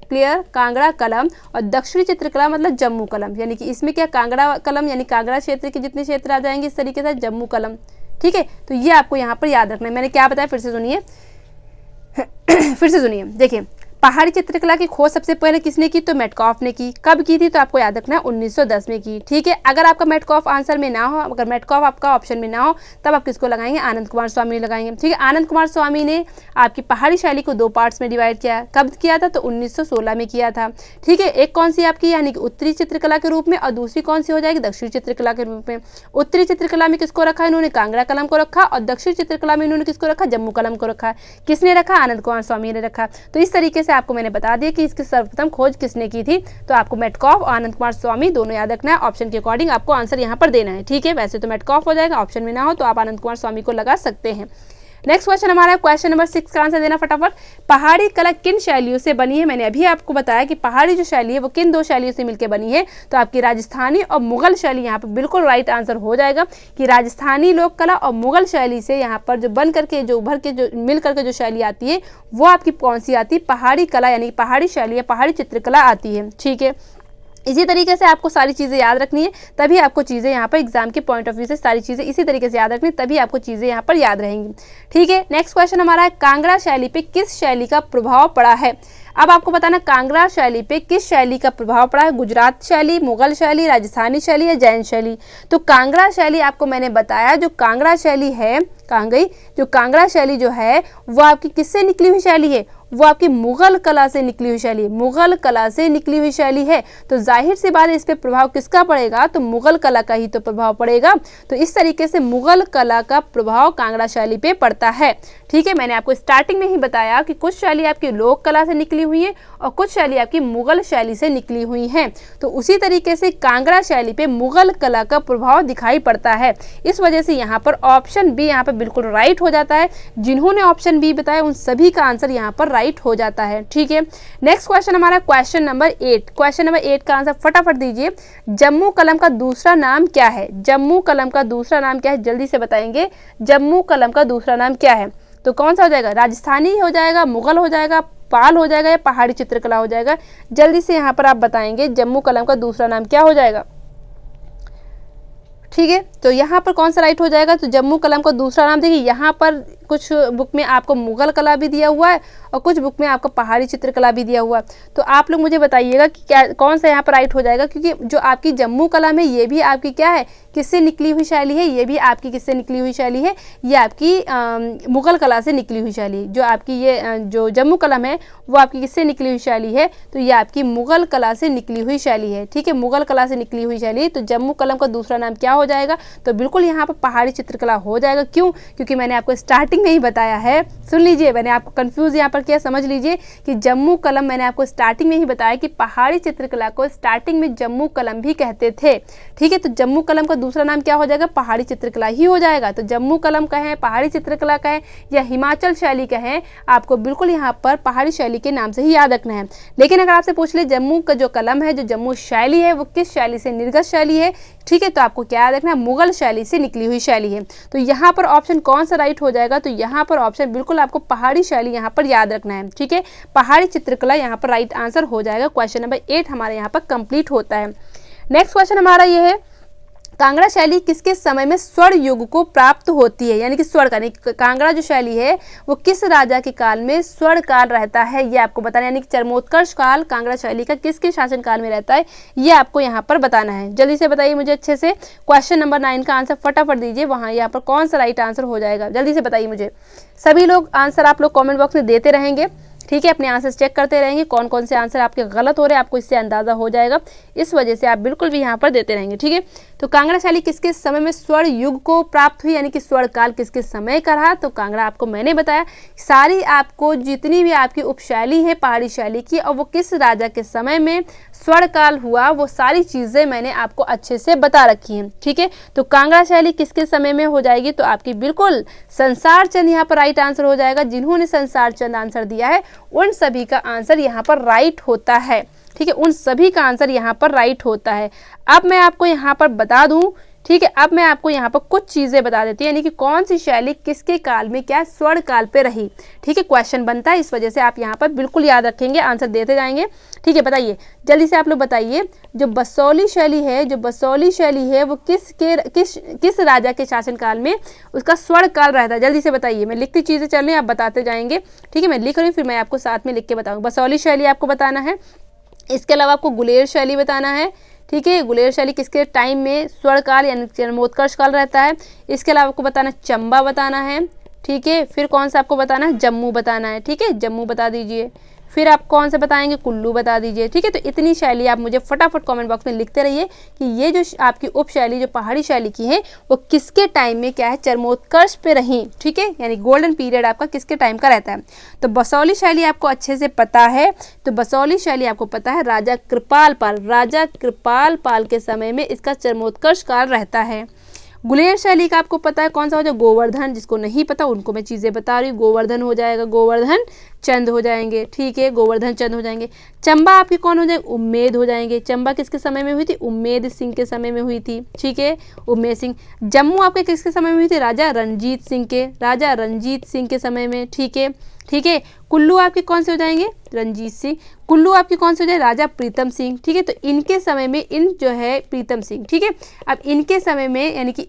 S1: क्लियर, कांगड़ा कलम, और दक्षिणी चित्रकला मतलब जम्मू कलम, यानी कि इसमें क्या कांगड़ा कलम यानी कांगड़ा क्षेत्र के जितने क्षेत्र आ जाएंगे इस तरीके से जम्मू कलम। ठीक है, तो ये आपको यहाँ पर याद रखना है। मैंने क्या बताया फिर से सुनिए फिर से सुनिए। देखिए, पहाड़ी चित्रकला की खोज सबसे पहले किसने की? तो मेटकॉफ ने की। कब की थी? तो आपको याद रखना है 1910 में की। ठीक है, अगर आपका मेटकॉफ आंसर में ना हो, अगर मेटकॉफ आपका ऑप्शन में ना हो तब आप किसको लगाएंगे? आनंद कुमार स्वामी लगाएंगे। ठीक है, आनंद कुमार स्वामी ने आपकी पहाड़ी शैली को 2 पार्ट्स में डिवाइड किया। कब किया था? तो 1916 में किया था। ठीक है, एक कौन सी आपकी यानी कि उत्तरी चित्रकला के रूप में, और दूसरी कौन सी हो जाएगी? दक्षिणी चित्रकला के रूप में। उत्तरी चित्रकला में किसको रखा इन्होंने? कांगड़ा कलम को रखा, और दक्षिणी चित्रकला में इन्होंने किसको रखा? जम्मू कलम को रखा। किसने रखा? आनंद कुमार स्वामी ने रखा। तो इस तरीके से आपको मैंने बता दिया कि इसकी सर्वप्रथम खोज किसने की थी। तो आपको मेटकॉफ और आनंद कुमार स्वामी दोनों याद रखना है। ऑप्शन के अकॉर्डिंग आपको आंसर यहाँ पर देना है। ठीक है, वैसे तो मेटकॉफ हो जाएगा, ऑप्शन में ना हो तो आप आनंद कुमार स्वामी को लगा सकते हैं। नेक्स्ट क्वेश्चन हमारा क्वेश्चन नंबर 6 का आंसर देना फटाफट। पहाड़ी कला किन शैलियों से बनी है? मैंने अभी आपको बताया कि पहाड़ी जो शैली है वो किन 2 शैलियों से मिलकर बनी है। तो आपकी राजस्थानी और मुगल शैली यहाँ पर बिल्कुल राइट आंसर हो जाएगा कि राजस्थानी लोक कला और मुगल शैली से यहाँ पर जो बन करके जो उभर के जो मिल करके जो शैली आती है वो आपकी कौन सी आती है? पहाड़ी कला यानी पहाड़ी शैली या पहाड़ी चित्रकला आती है। ठीक है, इसी तरीके से आपको सारी चीज़ें याद रखनी है, तभी आपको चीज़ें यहाँ पर एग्जाम के पॉइंट ऑफ व्यू से सारी चीज़ें इसी तरीके से याद रखनी, तभी आपको चीज़ें यहाँ पर याद रहेंगी। ठीक है, नेक्स्ट क्वेश्चन हमारा है, कांगड़ा शैली पे किस शैली का प्रभाव पड़ा है? अब आपको बताना कांगड़ा शैली पे किस शैली का प्रभाव पड़ा है, गुजरात शैली, मुगल शैली, राजस्थानी शैली या जैन शैली। तो कांगड़ा शैली आपको मैंने बताया, जो कांगड़ा शैली है कहाँ गई, जो कांगड़ा शैली जो है वो आपकी किससे निकली हुई शैली है, वो आपकी मुगल कला से निकली हुई शैली, मुगल कला से निकली हुई शैली है। तो जाहिर सी बात है इस पे प्रभाव किसका पड़ेगा, तो मुगल कला का ही तो प्रभाव पड़ेगा। तो इस तरीके से मुगल कला का प्रभाव कांगड़ा शैली पे पड़ता है। ठीक है, मैंने आपको स्टार्टिंग में ही बताया कि कुछ शैली आपकी लोक कला से निकली हुई है और कुछ शैली आपकी मुगल शैली से निकली हुई है। तो उसी तरीके से कांगड़ा शैली पे मुगल कला का प्रभाव दिखाई पड़ता है। इस वजह से यहाँ पर ऑप्शन बी यहाँ पर बिल्कुल राइट हो जाता है। जिन्होंने ऑप्शन बी बताया उन सभी का आंसर यहाँ पर राइट हो जाता है। ठीक है, नेक्स्ट क्वेश्चन हमारा क्वेश्चन नंबर 8। क्वेश्चन नंबर 8 का आंसर फटाफट दीजिए। जम्मू कलम का दूसरा नाम क्या है, जम्मू कलम का दूसरा नाम क्या है, जल्दी से बताएंगे। जम्मू कलम का दूसरा नाम क्या है, तो कौन सा हो जाएगा, राजस्थानी हो जाएगा, मुगल हो जाएगा, पाल हो जाएगा या पहाड़ी चित्रकला हो जाएगा। जल्दी से यहाँ पर आप बताएंगे जम्मू कलम का दूसरा नाम क्या हो जाएगा। ठीक है, तो यहाँ पर कौन सा राइट हो जाएगा, तो जम्मू कलम का दूसरा नाम देखिए यहाँ पर कुछ बुक में आपको मुगल कला भी दिया हुआ है और कुछ बुक में आपको पहाड़ी चित्रकला भी दिया हुआ है। तो आप लोग मुझे बताइएगा कि क्या कौन सा यहाँ पर राइट हो जाएगा, क्योंकि जो आपकी जम्मू कलम है ये भी आपकी क्या है, किससे निकली हुई शैली है, ये भी आपकी किससे निकली हुई शैली है, ये आपकी मुगल कला से निकली हुई शैली। जो आपकी ये जो जम्मू कलम है वो आपकी किससे निकली हुई शैली है, तो ये आपकी मुगल कला से निकली हुई शैली है। ठीक है, मुगल कला से निकली हुई शैली। तो जम्मू कलम का दूसरा नाम क्या हो जाएगा, तो बिल्कुल यहाँ पर पहाड़ी चित्रकला हो जाएगा। क्यों, क्योंकि मैंने आपको स्टार्टिंग में ही बताया है, सुन लीजिए, मैंने आपको कंफ्यूज यहाँ पर किया, समझ लीजिए कि जम्मू कलम मैंने आपको स्टार्टिंग में ही बताया कि पहाड़ी चित्रकला को स्टार्टिंग में जम्मू कलम भी कहते थे। ठीक है, तो जम्मू कलम का दूसरा नाम क्या हो जाएगा, पहाड़ी चित्रकला ही हो जाएगा। तो जम्मू कलम कहें, पहाड़ी चित्रकला कहें या हिमाचल शैली कहें, आपको बिल्कुल यहाँ पर पहाड़ी शैली के नाम से ही याद रखना है। लेकिन अगर आपसे पूछ ले जम्मू का जो कलम है, जो जम्मू शैली है वो किस शैली से निर्गत शैली है, ठीक है, तो आपको क्या याद रखना है, मुगल शैली से निकली हुई शैली है। तो यहाँ पर ऑप्शन कौन सा राइट हो जाएगा, तो यहाँ पर ऑप्शन बिल्कुल आपको पहाड़ी शैली यहाँ पर याद रखना है। ठीक है, पहाड़ी चित्रकला यहाँ पर राइट आंसर हो जाएगा। क्वेश्चन नंबर 8 हमारे यहाँ पर कंप्लीट होता है। नेक्स्ट क्वेश्चन हमारा ये है, कांगड़ा शैली किसके समय में स्वर्ण युग को प्राप्त होती है, यानी कि स्वर्ण का कांगड़ा जो शैली है वो किस राजा के काल में स्वर्ण काल रहता है, ये आपको बताना है। यानी कि चरमोत्कर्ष काल कांगड़ा शैली का किसके शासन काल में रहता है, ये आपको यहाँ पर बताना है। जल्दी से बताइए मुझे अच्छे से। क्वेश्चन नंबर 9 का आंसर फटाफट दीजिए, वहाँ यहाँ पर कौन सा राइट आंसर हो जाएगा, जल्दी से बताइए मुझे। सभी लोग आंसर आप लोग कॉमेंट बॉक्स में देते रहेंगे। ठीक है, अपने आंसर चेक करते रहेंगे, कौन कौन से आंसर आपके गलत हो रहे हैं आपको इससे अंदाजा हो जाएगा। इस वजह से आप बिल्कुल भी यहाँ पर देते रहेंगे। ठीक है, तो कांगड़ा शैली किसके समय में स्वर्ण युग को प्राप्त हुई, यानी कि स्वर्ण काल किसके समय का रहा, तो कांगड़ा आपको मैंने बताया। सारी आपको जितनी भी आपकी उपशैली है पहाड़ी शैली की और वो किस राजा के समय में स्वर्ण काल हुआ, वो सारी चीज़ें मैंने आपको अच्छे से बता रखी हैं। ठीक है, तो कांगड़ा शैली किसके समय में हो जाएगी, तो आपकी बिल्कुल संसार चंद यहाँ पर राइट आंसर हो जाएगा। जिन्होंने संसार चंद आंसर दिया है उन सभी का आंसर यहाँ पर राइट होता है। ठीक है, उन सभी का आंसर यहाँ पर राइट होता है। अब मैं आपको यहाँ पर बता दूं, ठीक है, अब मैं आपको यहाँ पर कुछ चीज़ें बता देती हूँ, यानी कि कौन सी शैली किसके काल में क्या स्वर्ण काल पे रही। ठीक है, क्वेश्चन बनता है, इस वजह से आप यहाँ पर बिल्कुल याद रखेंगे, आंसर देते जाएंगे। ठीक है, बताइए जल्दी से आप लोग बताइए, जो बसौली शैली है, जो बसौली शैली है वो किस राजा के शासन काल में उसका स्वर्ण काल रहता है, जल्दी से बताइए। मैं लिखती चीज़ें चल रही हैं, आप बताते जाएंगे। ठीक है, मैं लिख रही हूँ, फिर मैं आपको साथ में लिख के बताऊँगी। बसौली शैली आपको बताना है, इसके अलावा आपको गुलेर शैली बताना है। ठीक है, गुलेर शैली किसके टाइम में स्वर्ण काल यानी चरमोत्कर्ष काल रहता है। इसके अलावा आपको बताना चंबा बताना है। ठीक है, फिर कौन सा आपको बताना है, जम्मू बताना है। ठीक है, जम्मू बता दीजिए। फिर आप कौन से बताएंगे, कुल्लू बता दीजिए। ठीक है, तो इतनी शैली आप मुझे फटाफट कमेंट बॉक्स में लिखते रहिए कि ये जो आपकी उप शैली जो पहाड़ी शैली की है वो किसके टाइम में क्या है, चरमोत्कर्ष पे रही। ठीक है, यानी गोल्डन पीरियड आपका किसके टाइम का रहता है। तो बसौली शैली आपको अच्छे से पता है, तो बसौली शैली आपको पता है राजा कृपाल पाल के समय में इसका चरमोत्कर्ष काल रहता है। गुलेर शैली का आपको पता है कौन सा हो जाए, गोवर्धन। जिसको नहीं पता उनको मैं चीज़ें बता रही हूँ, गोवर्धन हो जाएगा, गोवर्धन चंद हो जाएंगे। ठीक है, गोवर्धन चंद हो जाएंगे। चंबा आपकी कौन हो जाएगी, उम्मेद हो जाएंगे। चंबा किसके समय में हुई थी, उम्मेद सिंह के समय में हुई थी। ठीक है, उम्मेद सिंह। जम्मू आपके किसके समय में हुई थी, राजा रणजीत सिंह के समय में। ठीक है, कुल्लू आपके कौन से हो जाएंगे, रंजीत सिंह। कुल्लू आपके कौन से हो जाए, राजा प्रीतम सिंह। ठीक है, तो इनके समय में इन जो है प्रीतम सिंह। ठीक है, अब इनके समय में यानी कि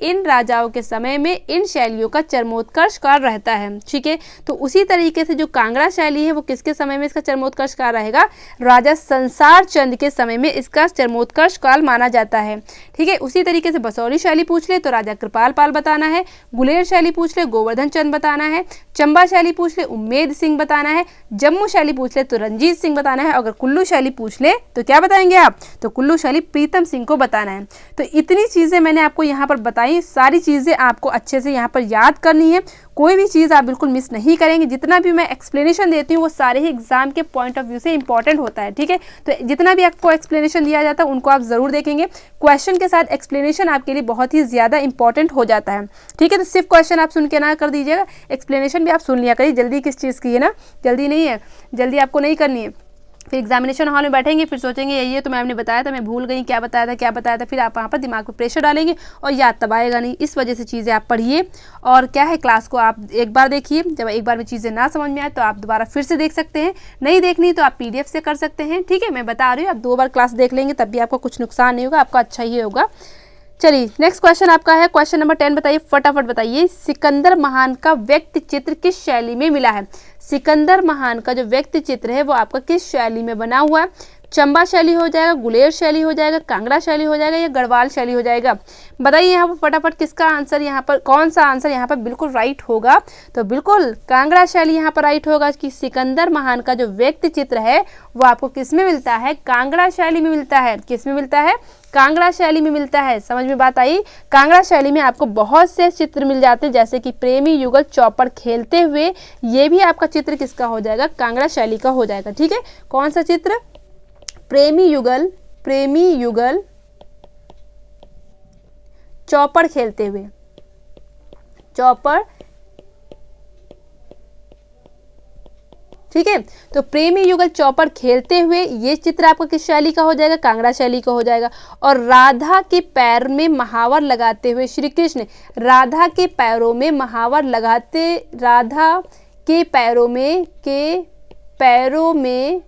S1: इन राजाओं के समय में इन शैलियों का चरमोत्कर्ष काल रहता है। ठीक है, तो उसी तरीके से जो कांगड़ा शैली है वो किसके समय में इसका चरमोत्कर्ष काल रहेगा, राजा संसार चंद के समय में इसका चरमोत्कर्ष काल माना जाता है। ठीक है, उसी तरीके से बसौली शैली पूछ ले तो राजा कृपाल पाल बताना है, गुलेर शैली पूछ ले गोवर्धन चंद बताना है, चंबा शैली पूछ ले उम्मेद सिंह बताना है, जम्मू शैली पूछ ले तो रंजीत सिंह बताना है, अगर कुल्लू शैली पूछ ले तो क्या बताएंगे आप, तो कुल्लू शैली प्रीतम सिंह को बताना है। तो इतनी चीज़ें मैंने आपको यहाँ पर बताई, सारी चीज़ें आपको अच्छे से यहाँ पर याद करनी है, कोई भी चीज़ आप बिल्कुल मिस नहीं करेंगे। जितना भी मैं एक्सप्लेनेशन देती हूँ वो सारे ही एग्जाम के पॉइंट ऑफ व्यू से इंपॉर्टेंट होता है। ठीक है, तो जितना भी आपको एक्सप्लेनेशन दिया जाता है उनको आप ज़रूर देखेंगे, क्वेश्चन के साथ एक्सप्लेनेशन आपके लिए बहुत ही ज़्यादा इंपॉर्टेंट हो जाता है। ठीक है, तो सिर्फ क्वेश्चन आप सुन के ना कर दीजिएगा, एक्सप्लेनेशन भी आप सुन लिया करिए। जल्दी किस चीज़ की है ना, जल्दी नहीं है, जल्दी आपको नहीं करनी है। फिर एग्जामिनेशन हॉल में बैठेंगे फिर सोचेंगे ये तो मैम ने बताया था, मैं भूल गई, क्या बताया था, फिर आप वहाँ पर दिमाग पर प्रेशर डालेंगे और याद तब आएगा नहीं। इस वजह से चीज़ें आप पढ़िए और क्या है, क्लास को आप एक बार देखिए, जब एक बार में चीज़ें ना समझ में आए तो आप दोबारा फिर से देख सकते हैं, नहीं देखनी तो आप PDF से कर सकते हैं। ठीक है, मैं बता रही हूँ, आप 2 बार क्लास देख लेंगे तब भी आपको कुछ नुकसान नहीं होगा, आपका अच्छा ही होगा। चलिए नेक्स्ट क्वेश्चन आपका है, क्वेश्चन नंबर 10 बताइए, फटाफट बताइए, सिकंदर महान का व्यक्ति चित्र किस शैली में मिला है। सिकंदर महान का जो व्यक्ति चित्र है वो आपका किस शैली में बना हुआ है, चंबा शैली हो जाएगा, गुलेर शैली हो जाएगा, कांगड़ा शैली हो जाएगा या गढ़वाल शैली हो जाएगा। बताइए यहाँ पर फटाफट किसका आंसर, यहाँ पर कौन सा आंसर यहाँ पर बिल्कुल राइट होगा, तो बिल्कुल कांगड़ा शैली यहाँ पर राइट होगा कि सिकंदर महान का जो व्यक्ति चित्र है वो आपको किस में मिलता है, कांगड़ा शैली में मिलता है। किस में मिलता है, कांगड़ा शैली में मिलता है। समझ में बात आई, कांगड़ा शैली में आपको बहुत से चित्र मिल जाते हैं, जैसे कि प्रेमी युगल चौपड़ खेलते हुए, ये भी आपका चित्र किसका हो जाएगा, कांगड़ा शैली का हो जाएगा। ठीक है, कौन सा चित्र, प्रेमी युगल चौपड़ खेलते हुए, चौपड़। ठीक है, तो प्रेमी युगल चौपड़ खेलते हुए ये चित्र आपका किस शैली का हो जाएगा, कांगड़ा शैली का हो जाएगा। और राधा के पैर में महावर लगाते हुए श्री कृष्ण, राधा के पैरों में महावर लगाते, राधा के पैरों में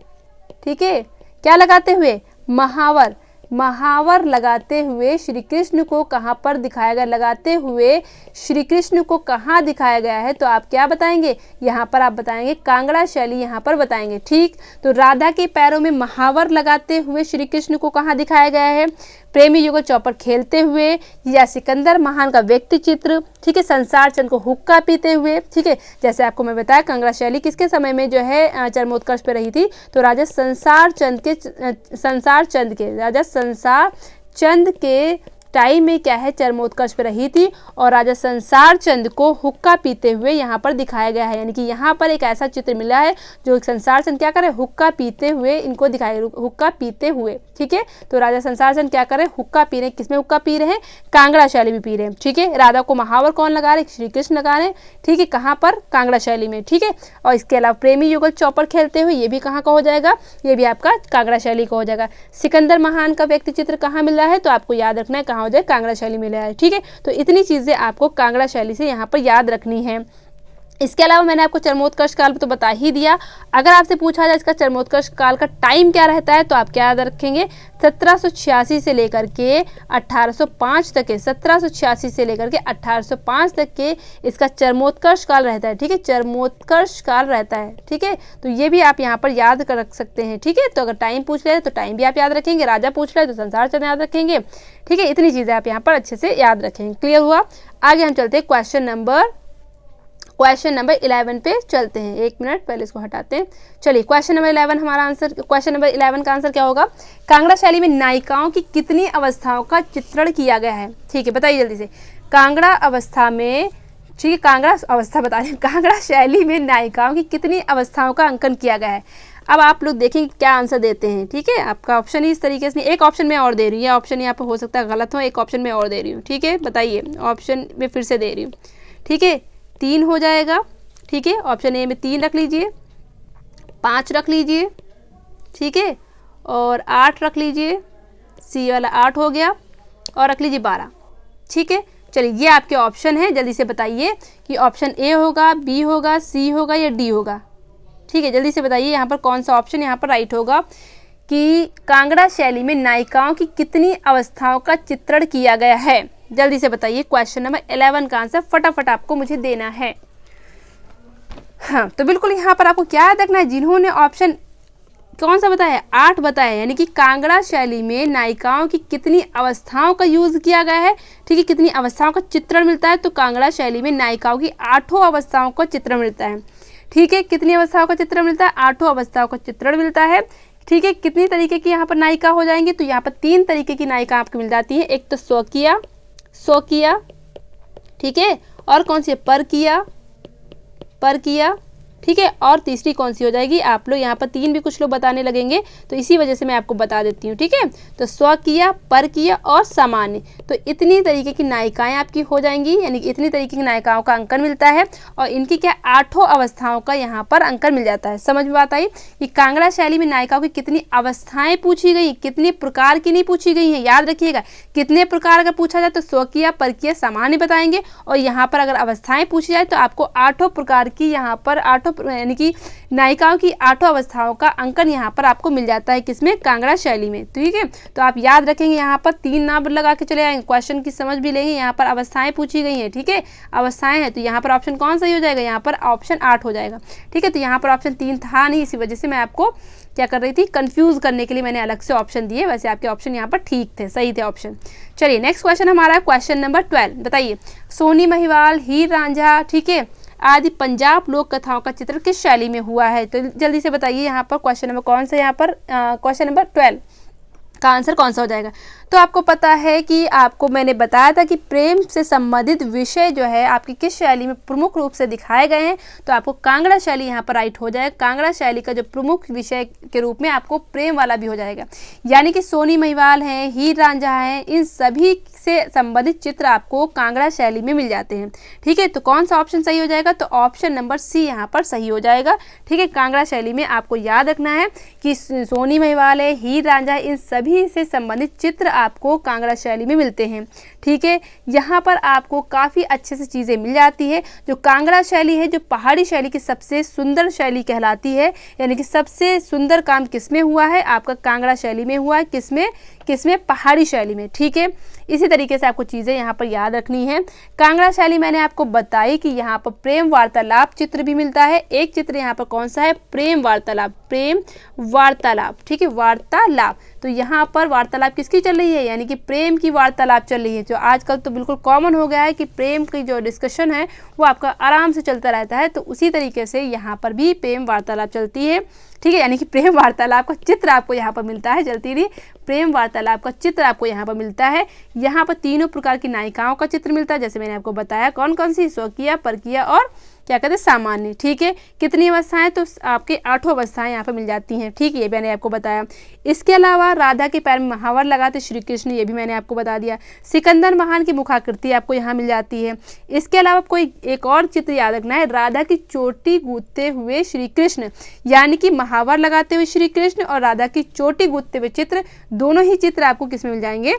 S1: ठीक है क्या लगाते हुए, महावर, महावर लगाते हुए श्री कृष्ण को कहाँ पर दिखाया गया, लगाते हुए श्री कृष्ण को कहाँ दिखाया गया है, तो आप क्या बताएंगे, यहाँ पर आप बताएंगे कांगड़ा शैली यहाँ पर बताएंगे। ठीक, तो राधा के पैरों में महावर लगाते हुए श्री कृष्ण को कहाँ दिखाया गया है, प्रेमी युगल चौपड़ खेलते हुए या सिकंदर महान का व्यक्ति चित्र। ठीक है, संसार चंद को हुक्का पीते हुए। ठीक है, जैसे आपको मैं बताया कांगड़ा शैली किसके समय में जो है चरमोत्कर्ष पे रही थी, तो राजा संसार चंद के टाइम में क्या है, चरमोत्कर्ष पे रही थी और राजा संसार चंद को हुक्का पीते हुए यहाँ पर दिखाया गया है। यानी कि यहाँ पर एक ऐसा चित्र मिला है जो संसार चंद क्या करे, हुक्का पीते हुए इनको दिखाए, हुक्का पीते हुए। ठीक है, तो राजा संसार चंद क्या करे, हुक्का पी रहे हैं, किसमें हुक्का पी रहे हैं, कांगड़ा शैली में पी रहे हैं। ठीक है, राधा को महावर कौन लगा रहे, श्री कृष्ण लगा रहे हैं। ठीक है, कहाँ पर, कांगड़ा शैली में। ठीक है, और इसके अलावा प्रेमी युगल चौपड़ खेलते हुए ये भी कहाँ का हो जाएगा, ये भी आपका कांगड़ा शैली का हो जाएगा। सिकंदर महान का व्यक्ति चित्र कहाँ मिला है, तो आपको याद रखना है कहाँ हो जाए, कांगड़ा शैली मिला है। ठीक है, तो इतनी चीजें आपको कांगड़ा शैली से यहाँ पर याद रखनी है। इसके अलावा मैंने आपको चरमोत्कर्ष काल तो बता ही दिया। अगर आपसे पूछा जाए इसका चरमोत्कर्ष काल का टाइम क्या रहता है, तो आप क्या याद रखेंगे, 1786 से लेकर के 1805 तक के, 1786 से लेकर के 1805 तक के इसका चरमोत्कर्ष काल रहता है। ठीक है, चरमोत्कर्ष काल रहता है। ठीक है, तो ये भी आप यहाँ पर याद कर रख सकते हैं। ठीक है, तो अगर टाइम पूछ रहे हैं तो टाइम भी आप याद रखेंगे, राजा पूछ रहे हैं तो संसार चंद याद रखेंगे। ठीक है, इतनी चीज़ें आप यहाँ पर अच्छे से याद रखेंगे। क्लियर हुआ, आगे हम चलते हैं क्वेश्चन नंबर 11 पे चलते हैं। 1 मिनट पहले इसको हटाते हैं। चलिए क्वेश्चन नंबर 11 हमारा आंसर, क्वेश्चन नंबर 11 का आंसर क्या होगा, कांगड़ा शैली में नायिकाओं की कितनी अवस्थाओं का चित्रण किया गया है। ठीक है, बताइए जल्दी से, कांगड़ा अवस्था में, ठीक है, कांगड़ा अवस्था बता दें, कांगड़ा शैली में नायिकाओं की कितनी अवस्थाओं का अंकन किया गया है। अब आप लोग देखेंगे क्या आंसर देते हैं। ठीक है, आपका ऑप्शन ही इस तरीके से, एक ऑप्शन में और दे रही हूँ, यह ऑप्शन यहाँ पर हो सकता है गलत हो, एक ऑप्शन में और दे रही हूँ। ठीक है, बताइए, ऑप्शन में फिर से दे रही हूँ। ठीक है, 3 हो जाएगा। ठीक है, ऑप्शन ए में 3 रख लीजिए, 5 रख लीजिए। ठीक है, और 8 रख लीजिए, सी वाला 8 हो गया, और रख लीजिए 12। ठीक है, चलिए ये आपके ऑप्शन है, जल्दी से बताइए कि ऑप्शन ए होगा, बी होगा, सी होगा या डी होगा। ठीक है, जल्दी से बताइए यहाँ पर कौन सा ऑप्शन यहाँ पर राइट होगा कि कांगड़ा शैली में नायिकाओं की कितनी अवस्थाओं का चित्रण किया गया है। जल्दी से बताइए, क्वेश्चन नंबर 11 का आंसर फटाफट आपको मुझे देना है। हाँ, तो बिल्कुल यहाँ पर आपको क्या याद रखना है, जिन्होंने ऑप्शन कौन सा बताया, 8 बताया, यानी कि कांगड़ा शैली में नायिकाओं की कितनी अवस्थाओं का यूज किया गया है। ठीक है, कितनी अवस्थाओं का चित्रण मिलता है, तो कांगड़ा शैली में नायिकाओं की 8 अवस्थाओं का चित्रण मिलता है। ठीक है, कितनी अवस्थाओं का चित्रण मिलता है, 8 अवस्थाओं का चित्रण मिलता है। ठीक है, कितनी तरीके की यहाँ पर नायिका हो जाएंगी, तो यहाँ पर 3 तरीके की नायिका आपको मिल जाती है। एक तो स्वकीय, ठीक है, और कौन सी है, परकीय, ठीक है, और तीसरी कौन सी हो जाएगी, आप लोग यहाँ पर 3 भी कुछ लोग बताने लगेंगे, तो इसी वजह से मैं आपको बता देती हूँ। ठीक है, तो स्वकीय, परकीय और सामान्य, तो इतनी तरीके की नायिकाएं आपकी हो जाएंगी, यानी कि इतनी तरीके की नायिकाओं का अंकन मिलता है और इनकी क्या 8 अवस्थाओं का यहाँ पर अंकन मिल जाता है। समझ में बात आई कि कांगड़ा शैली में नायिकाओं की कितनी अवस्थाएं पूछी गई, कितने प्रकार की नहीं पूछी गई हैं, याद रखिएगा, कितने प्रकार अगर पूछा जाए तो स्वकीय, परकीय, सामान्य बताएंगे, और यहाँ पर अगर अवस्थाएं पूछी जाए तो आपको 8 प्रकार की यहाँ पर 8 यानी कि नायिकाओं की 8 अवस्थाओं का अंकन यहाँ पर आपको मिल जाता है, किसमें, कांगड़ा शैली में। ठीक है, तो आप याद रखेंगे, यहाँ पर 3 नाम लगा के चले आएंगे, क्वेश्चन की समझ भी लेंगे। यहाँ पर अवस्थाएं पूछी गई हैं, ठीक है, अवस्थाएं हैं, तो यहाँ पर ऑप्शन कौन सही हो जाएगा, यहाँ पर ऑप्शन 8 हो जाएगा। ठीक है, तो यहाँ पर ऑप्शन 3 था नहीं, इसी वजह से मैं आपको क्या कर रही थी, कंफ्यूज करने के लिए मैंने अलग से ऑप्शन दिए, वैसे आपके ऑप्शन यहाँ पर ठीक थे, सही थे ऑप्शन। चलिए नेक्स्ट क्वेश्चन हमारा क्वेश्चन नंबर 12, बताइए सोनी महिवाल, हीर रांझा, ठीक है, आदि पंजाब लोक कथाओं का चित्रण किस शैली में हुआ है। तो जल्दी से बताइए यहाँ पर क्वेश्चन नंबर कौन सा, यहाँ पर क्वेश्चन नंबर 12 का आंसर कौन सा हो जाएगा। तो आपको पता है कि आपको मैंने बताया था कि प्रेम से संबंधित विषय जो है आपकी किस शैली में प्रमुख रूप से दिखाए गए हैं, तो आपको कांगड़ा शैली यहाँ पर राइट हो जाएगा। कांगड़ा शैली का जो प्रमुख विषय के रूप में आपको प्रेम वाला भी हो जाएगा, यानी कि सोनी महिवाल है, हीर रांझा है, इन सभी से संबंधित चित्र आपको कांगड़ा शैली में मिल जाते हैं। ठीक है, तो कौन सा ऑप्शन सही हो जाएगा, तो ऑप्शन नंबर सी यहाँ पर सही हो जाएगा। ठीक है, कांगड़ा शैली में आपको याद रखना है कि सोनी महिवाल है, हीर रांझा, इन सभी से संबंधित चित्र आपको कांगड़ा शैली में मिलते हैं। ठीक है, यहाँ पर आपको काफ़ी अच्छे से चीज़ें मिल जाती है। जो कांगड़ा शैली है, जो पहाड़ी शैली की सबसे सुंदर शैली कहलाती है, यानी कि सबसे सुंदर काम किसमें हुआ है, आपका कांगड़ा शैली में हुआ है, किसमें पहाड़ी शैली में। ठीक है, इसी तरीके से आपको चीज़ें यहाँ पर याद रखनी है। कांगड़ा शैली मैंने आपको बताई कि यहाँ पर प्रेम वार्तालाप चित्र भी मिलता है। एक चित्र यहाँ पर कौन सा है, प्रेम वार्तालाप, ठीक है, वार्तालाप, तो यहाँ पर वार्तालाप किसकी चल रही है, यानी कि प्रेम की वार्तालाप चल रही है। जो आजकल तो बिल्कुल कॉमन हो गया है कि प्रेम की जो डिस्कशन है वो आपका आराम से चलता रहता है, तो उसी तरीके से यहाँ पर भी प्रेम वार्तालाप चलती है। ठीक है, यानी कि प्रेम वार्तालाप का चित्र आपको यहाँ पर मिलता है, चलती रही प्रेम वार्तालाप का चित्र आपको यहाँ पर मिलता है। यहाँ पर 3 प्रकार की नायिकाओं का चित्र मिलता है, जैसे मैंने आपको बताया, कौन कौन सी, स्वकीय, परकीय और क्या कहते हैं, सामान्य। ठीक है, कितनी अवस्थाएं, तो आपके 8 अवस्थाएं यहाँ पर मिल जाती हैं। ठीक है, ये मैंने आपको बताया। इसके अलावा राधा के पैर में महावर लगाते श्री कृष्ण, ये भी मैंने आपको बता दिया। सिकंदर महान की मुखाकृति आपको यहाँ मिल जाती है। इसके अलावा कोई एक और चित्र याद रखना है, राधा की चोटी गूंथते हुए श्री कृष्ण, यानी कि महावर लगाते हुए श्री कृष्ण और राधा की चोटी गूंथते हुए चित्र, दोनों ही चित्र आपको किसमें मिल जाएंगे,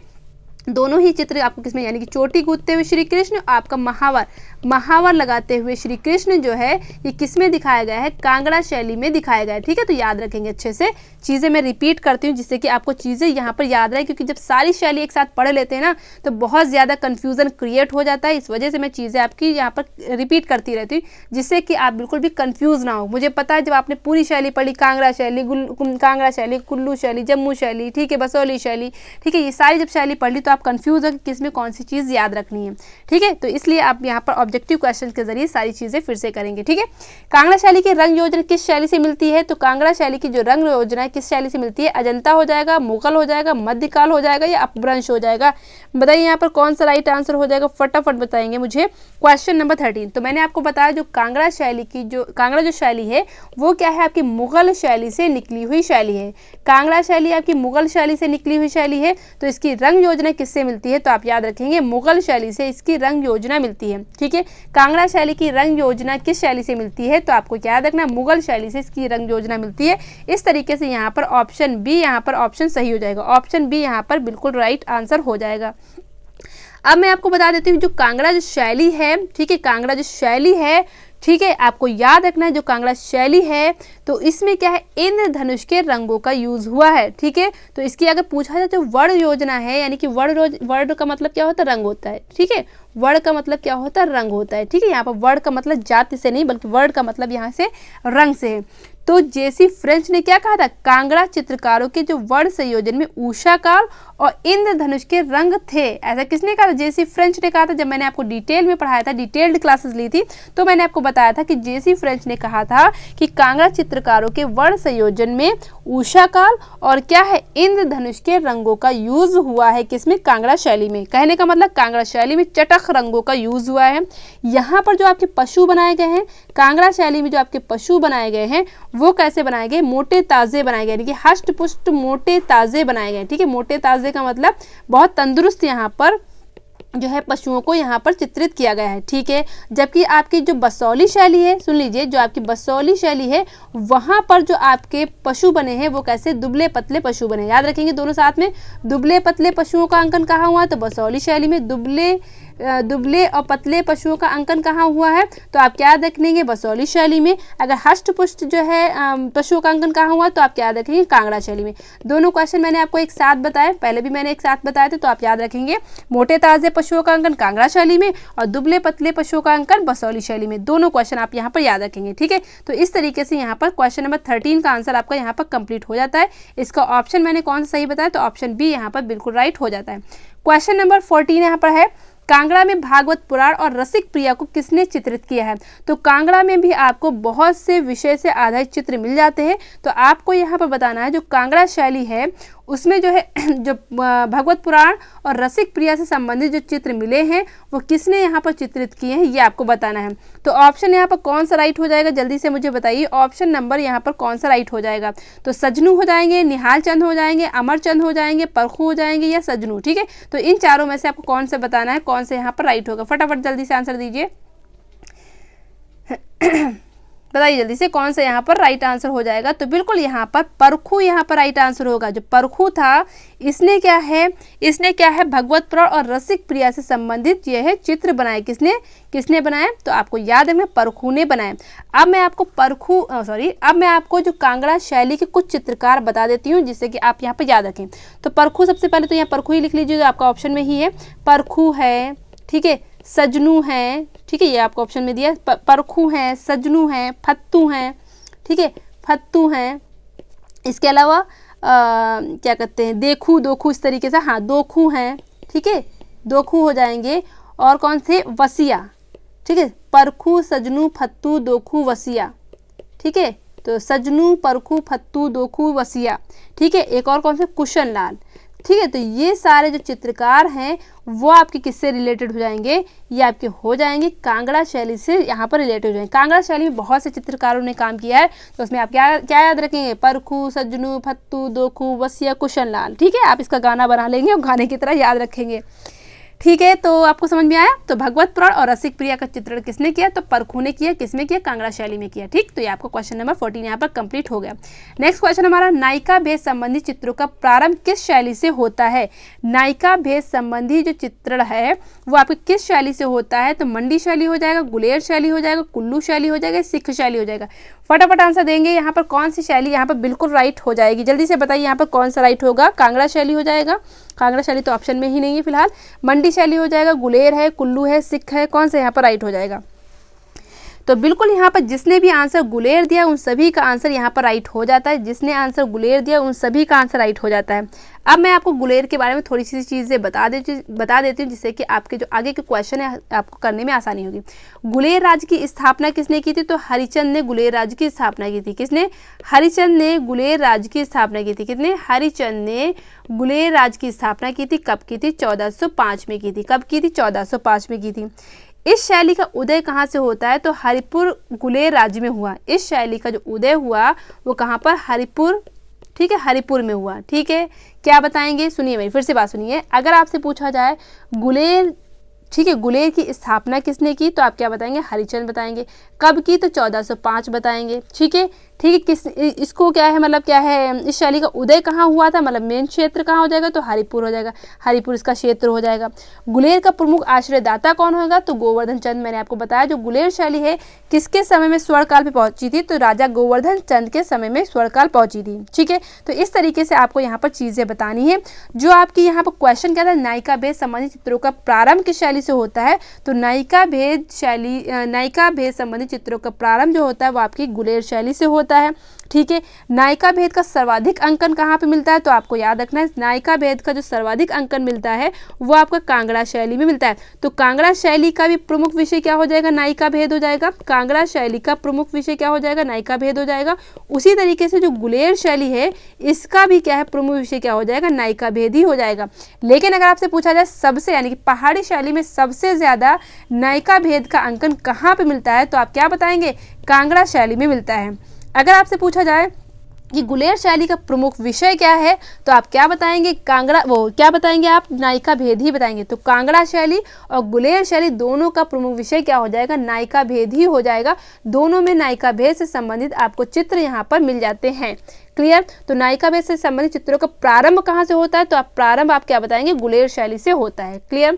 S1: दोनों ही चित्र आपको किसमें, यानी कि चोटी गूंथते हुए श्री कृष्ण, आपका महावर लगाते हुए श्री कृष्ण जो है ये किसमें दिखाया गया है, कांगड़ा शैली में दिखाया गया है। ठीक है, तो याद रखेंगे अच्छे से, चीज़ें मैं रिपीट करती हूँ जिससे कि आपको चीज़ें यहाँ पर याद रहे, क्योंकि जब सारी शैली एक साथ पढ़ लेते हैं ना तो बहुत ज़्यादा कन्फ्यूज़न क्रिएट हो जाता है। इस वजह से मैं चीज़ें आपकी यहाँ पर रिपीट करती रहती हूँ, जिससे कि आप बिल्कुल भी कन्फ्यूज़ ना हो। मुझे पता है जब आपने पूरी शैली पढ़ी, कांगड़ा शैली, कुल्लू शैली, जम्मू शैली, ठीक है, बसोली शैली, ठीक है, ये सारी जब शैली पढ़ ली तो आप कंफ्यूज हो कि किसमें कौन सी चीज़ याद रखनी है। ठीक है, तो इसलिए आप यहाँ पर ऑब्जेक्टिव क्वेश्चन के जरिए सारी चीज़ें फिर से करेंगे। ठीक है, कांगड़ा शैली की रंग योजना किस शैली से मिलती है, तो कांगड़ा शैली की जो रंग योजना है किस शैली से मिलती है, अजंता हो जाएगा, मुगल हो जाएगा, मध्यकाल हो जाएगा या अपभ्रंश हो जाएगा। बताइए यहाँ पर कौन सा राइट आंसर हो जाएगा, फटाफट बताएंगे मुझे। क्वेश्चन नंबर 13, तो मैंने आपको बताया जो कांगड़ा जो शैली है वो क्या है, आपकी मुगल शैली से निकली हुई शैली है। कांगड़ा शैली आपकी मुगल शैली से निकली हुई शैली है, तो इसकी रंग योजना किससे मिलती है, तो आप याद रखेंगे मुगल शैली से इसकी रंग योजना मिलती है। ठीक है, कांगड़ा शैली की रंग योजना किस शैली से मिलती है, तो आपको क्या याद रखना, मुगल शैली से इसकी रंग योजना मिलती है। इस तरीके से यहाँ पर ऑप्शन बी यहाँ पर ऑप्शन सही हो जाएगा, ऑप्शन बी यहाँ पर बिल्कुल राइट आंसर हो जाएगा। अब मैं आपको बता देती हूँ जो कांगड़ा जो शैली है, ठीक है, कांगड़ा जो शैली है, ठीक है, आपको याद रखना है जो कांगड़ा शैली है तो इसमें क्या है, इंद्रधनुष के रंगों का यूज हुआ है, ठीक है। तो इसकी अगर पूछा जाए तो वर्ण योजना है, यानी कि वर्ण का मतलब क्या होता है, रंग होता है, ठीक है। वर्ण का मतलब क्या होता है, रंग होता है, ठीक है। यहाँ पर वर्ण का मतलब जाति से नहीं बल्कि वर्ण का मतलब यहाँ से रंग से है। तो जेसी फ्रेंच ने क्या कहा था, कांगड़ा चित्रकारों के जो वर्ण संयोजन में उषा काल और इंद्रधनुष के रंग थे, ऐसा किसने कहा था, जेसी फ्रेंच ने कहा था। जब मैंने आपको डिटेल में पढ़ाया था, डिटेल्ड क्लासेस ली थी, तो मैंने आपको बताया था कि जेसी फ्रेंच ने कहा था कि कांगड़ा चित्रकारों के वर्ण संयोजन में उषा काल और क्या है, इंद्रधनुष के रंगों का यूज हुआ है, किसमें, कांगड़ा शैली में। कहने का मतलब कांगड़ा शैली में चटख रंगों का यूज हुआ है। यहाँ पर जो आपके पशु बनाए गए हैं, कांगड़ा शैली में जो आपके पशु बनाए गए हैं वो कैसे बनाए गए, मोटे ताजे बनाए गए, यानी कि हष्ट पुष्ट मोटे ताजे बनाए गए, ठीक है। मोटे ताजे का मतलब बहुत तंदुरुस्त यहाँ पर जो है पशुओं को यहाँ पर चित्रित किया गया है, ठीक है। जबकि आपकी जो बसौली शैली है, सुन लीजिए, जो आपकी बसौली शैली है वहाँ पर जो आपके पशु बने हैं वो कैसे, दुबले पतले पशु बने। याद रखेंगे दोनों साथ में, दुबले पतले पशुओं का अंकन कहाँ हुआ, तो बसौली शैली में। दुबले और पतले पशुओं का अंकन कहाँ हुआ है, तो आप क्या रखेंगे, बसौली शैली में। अगर हष्ट पुष्ट जो है पशुओं का अंकन कहाँ हुआ, तो आप क्या रखेंगे, कांगड़ा शैली में। दोनों क्वेश्चन मैंने आपको एक साथ बताए, पहले भी मैंने एक साथ बताए थे, तो आप याद रखेंगे मोटे ताजे पशुओं का अंकन कांगड़ा शैली में और दुबले पतले पशुओं का अंकन बसौली शैली में। दोनों क्वेश्चन आप यहाँ पर याद रखेंगे, ठीक है। तो इस तरीके से यहाँ पर क्वेश्चन नंबर 13 का आंसर आपका यहाँ पर कंप्लीट हो जाता है। इसका ऑप्शन मैंने कौन सा सही बताया, तो ऑप्शन बी यहाँ पर बिल्कुल राइट हो जाता है। क्वेश्चन नंबर 14 यहाँ पर है, कांगड़ा में भागवत पुराण और रसिक प्रिया को किसने चित्रित किया है। तो कांगड़ा में भी आपको बहुत से विषय से आधारित चित्र मिल जाते हैं, तो आपको यहाँ पर बताना है जो कांगड़ा शैली है उसमें जो है जो भगवत पुराण और रसिक प्रिया से संबंधित जो चित्र मिले हैं वो किसने यहाँ पर चित्रित किए हैं, ये आपको बताना है। तो ऑप्शन यहाँ पर कौन सा राइट हो जाएगा, जल्दी से मुझे बताइए, ऑप्शन नंबर यहाँ पर कौन सा राइट हो जाएगा। तो सजनू हो जाएंगे, निहाल चंद हो जाएंगे, अमरचंद हो जाएंगे, परखू हो जाएंगे या सजनू, ठीक है। तो इन चारों में से आपको कौन सा बताना है, कौन सा यहाँ पर राइट होगा, फटाफट जल्दी से आंसर दीजिए बताइए जल्दी से कौन सा यहाँ पर राइट आंसर हो जाएगा। तो बिल्कुल यहाँ पर परखू यहाँ पर राइट आंसर होगा। जो परखू था इसने क्या है भगवत पुराण और रसिक प्रिया से संबंधित यह है चित्र बनाए। किसने बनाए, तो आपको याद है परखू ने बनाए। अब मैं आपको जो कांगड़ा शैली के कुछ चित्रकार बता देती हूँ जिससे कि आप यहाँ पर याद रखें। तो परखू, सबसे पहले तो यहाँ परखू ही लिख लीजिए जो आपका ऑप्शन में ही है, परखू है, ठीक है, सजनू है, ठीक है, ये आपको ऑप्शन में दिया, परखू हैं, सजनू हैं, फत्तू हैं, ठीक है, फत्तू हैं। इसके अलावा क्या कहते हैं, देखू, दोखू, इस तरीके से, हाँ दोखू हैं, ठीक है, दोखू हो जाएंगे। और कौन थे, वसिया, ठीक है, परखू, सजनू, फत्तू, दोखू, वसिया, ठीक है। तो सजनू, परखू, फत्तू, दोखू, वसिया, ठीक है। एक और कौन से, कुशन लाल, ठीक है। तो ये सारे जो चित्रकार हैं वो आपके किससे रिलेटेड हो जाएंगे, ये आपके हो जाएंगे कांगड़ा शैली से यहाँ पर रिलेटेड हो जाएंगे। कांगड़ा शैली में बहुत से चित्रकारों ने काम किया है, तो उसमें आप क्या याद रखेंगे, परखू, सजनू, फत्तू, दोखू, वसिया, कुशन लाल, ठीक है। आप इसका गाना बना लेंगे और गाने की तरह याद रखेंगे, ठीक है। तो आपको समझ में आया। तो भगवत पुराण और रसिक प्रिया का चित्रण किसने किया, तो परखू ने किया। किसमें किया, कांगड़ा शैली में किया, ठीक। तो ये आपको क्वेश्चन नंबर 14 यहाँ पर कंप्लीट हो गया। नेक्स्ट क्वेश्चन हमारा, नायिका भेद संबंधी चित्रों का प्रारंभ किस शैली से होता है। नायिका भेद संबंधी जो चित्रण है वो आपके किस शैली से होता है, तो मंडी शैली हो जाएगा, गुलेर शैली हो जाएगा, कुल्लू शैली हो जाएगा, सिख शैली हो जाएगा। फटाफट आंसर देंगे यहाँ पर कौन सी शैली यहाँ पर बिल्कुल राइट हो जाएगी, जल्दी से बताइए यहाँ पर कौन सा राइट होगा। कांगड़ा शैली हो जाएगा, कांगड़ा शैली तो ऑप्शन में ही नहीं है फिलहाल। मंडी शैली हो जाएगा, गुलेर है, कुल्लू है, सिख है, कौन सा यहाँ पर राइट हो जाएगा। तो बिल्कुल यहाँ पर जिसने भी आंसर गुलेर दिया उन सभी का आंसर यहाँ पर राइट हो जाता है। जिसने आंसर गुलेर दिया उन सभी का आंसर राइट हो जाता है। अब मैं आपको गुलेर के बारे में थोड़ी सी चीज़ें बता देती हूँ जिससे कि आपके जो आगे के क्वेश्चन है आपको करने में आसानी होगी। गुलेर राज्य की स्थापना किसने की थी, तो हरिचंद ने गुलेर राज्य की स्थापना की थी। किसने, हरिचंद ने गुलेर राज्य की स्थापना की थी। कितने, हरिचंद ने गुलेर राज्य की स्थापना की थी। कब की थी, 1405 में की थी। कब की थी, 1405 में की थी। इस शैली का उदय कहाँ से होता है, तो हरिपुर गुलेर राज्य में हुआ। इस शैली का जो उदय हुआ वो कहाँ पर, हरिपुर, ठीक है, हरिपुर में हुआ, ठीक है। क्या बताएंगे, सुनिए मेरी फिर से बात सुनिए। अगर आपसे पूछा जाए गुलेर, ठीक है, गुलेर की स्थापना किसने की, तो आप क्या बताएंगे, हरिचंद बताएंगे। कब की, तो 1405 बताएंगे, ठीक है। ठीक है। किस इसको क्या है, मतलब क्या है, इस शैली का उदय कहाँ हुआ था, मतलब मेन क्षेत्र कहाँ हो जाएगा, तो हरिपुर हो जाएगा, हरिपुर इसका क्षेत्र हो जाएगा। गुलेर का प्रमुख आश्रयदाता कौन होगा, तो गोवर्धन चंद। मैंने आपको बताया जो गुलेर शैली है किसके समय में स्वर्णकाल पे पहुंची थी, तो राजा गोवर्धन चंद के समय में स्वर्णकाल पहुंची थी। ठीक है, तो इस तरीके से आपको यहाँ पर चीजें बतानी है। जो आपकी यहाँ पर क्वेश्चन क्या था, नायिका भेद संबंधी चित्रों का प्रारंभ किस शैली से होता है, तो नायिका भेद संबंधी चित्रों का प्रारंभ जो होता है वो आपकी गुलेर शैली से होता है। ठीक है, नायिका भेद का सर्वाधिक अंकन कहाँ पे मिलता है, तो आपको याद रखना है नायिका भेद का जो सर्वाधिक अंकन मिलता है वो आपका कांगड़ा शैली में मिलता है। तो कांगड़ा शैली का भी प्रमुख विषय क्या हो जाएगा, नायिका भेद हो जाएगा। कांगड़ा शैली का प्रमुख विषय क्या हो जाएगा, नायिका भेद हो जाएगा। उसी तरीके से जो गुलेर शैली है इसका भी क्या है, प्रमुख विषय क्या हो जाएगा, नायिका भेद ही हो जाएगा। लेकिन अगर आपसे पूछा जाए सबसे, यानी कि पहाड़ी शैली में सबसे ज्यादा नायिका भेद का अंकन कहाँ पे मिलता है, तो आप क्या बताएंगे, कांगड़ा शैली में मिलता है। अगर आपसे पूछा जाए कि गुलेर शैली का प्रमुख विषय क्या है, तो आप क्या बताएंगे, क्या बताएंगे आप, नायिका भेद ही बताएंगे। तो कांगड़ा शैली और गुलेर शैली दोनों का प्रमुख विषय क्या हो जाएगा, नायिका भेद ही हो जाएगा। दोनों में नायिका भेद से संबंधित आपको चित्र यहाँ पर मिल जाते हैं। क्लियर। तो नायिका भेद से संबंधित चित्रों का प्रारंभ कहाँ से होता है, तो प्रारंभ आप क्या बताएंगे, गुलेर शैली से होता है। क्लियर।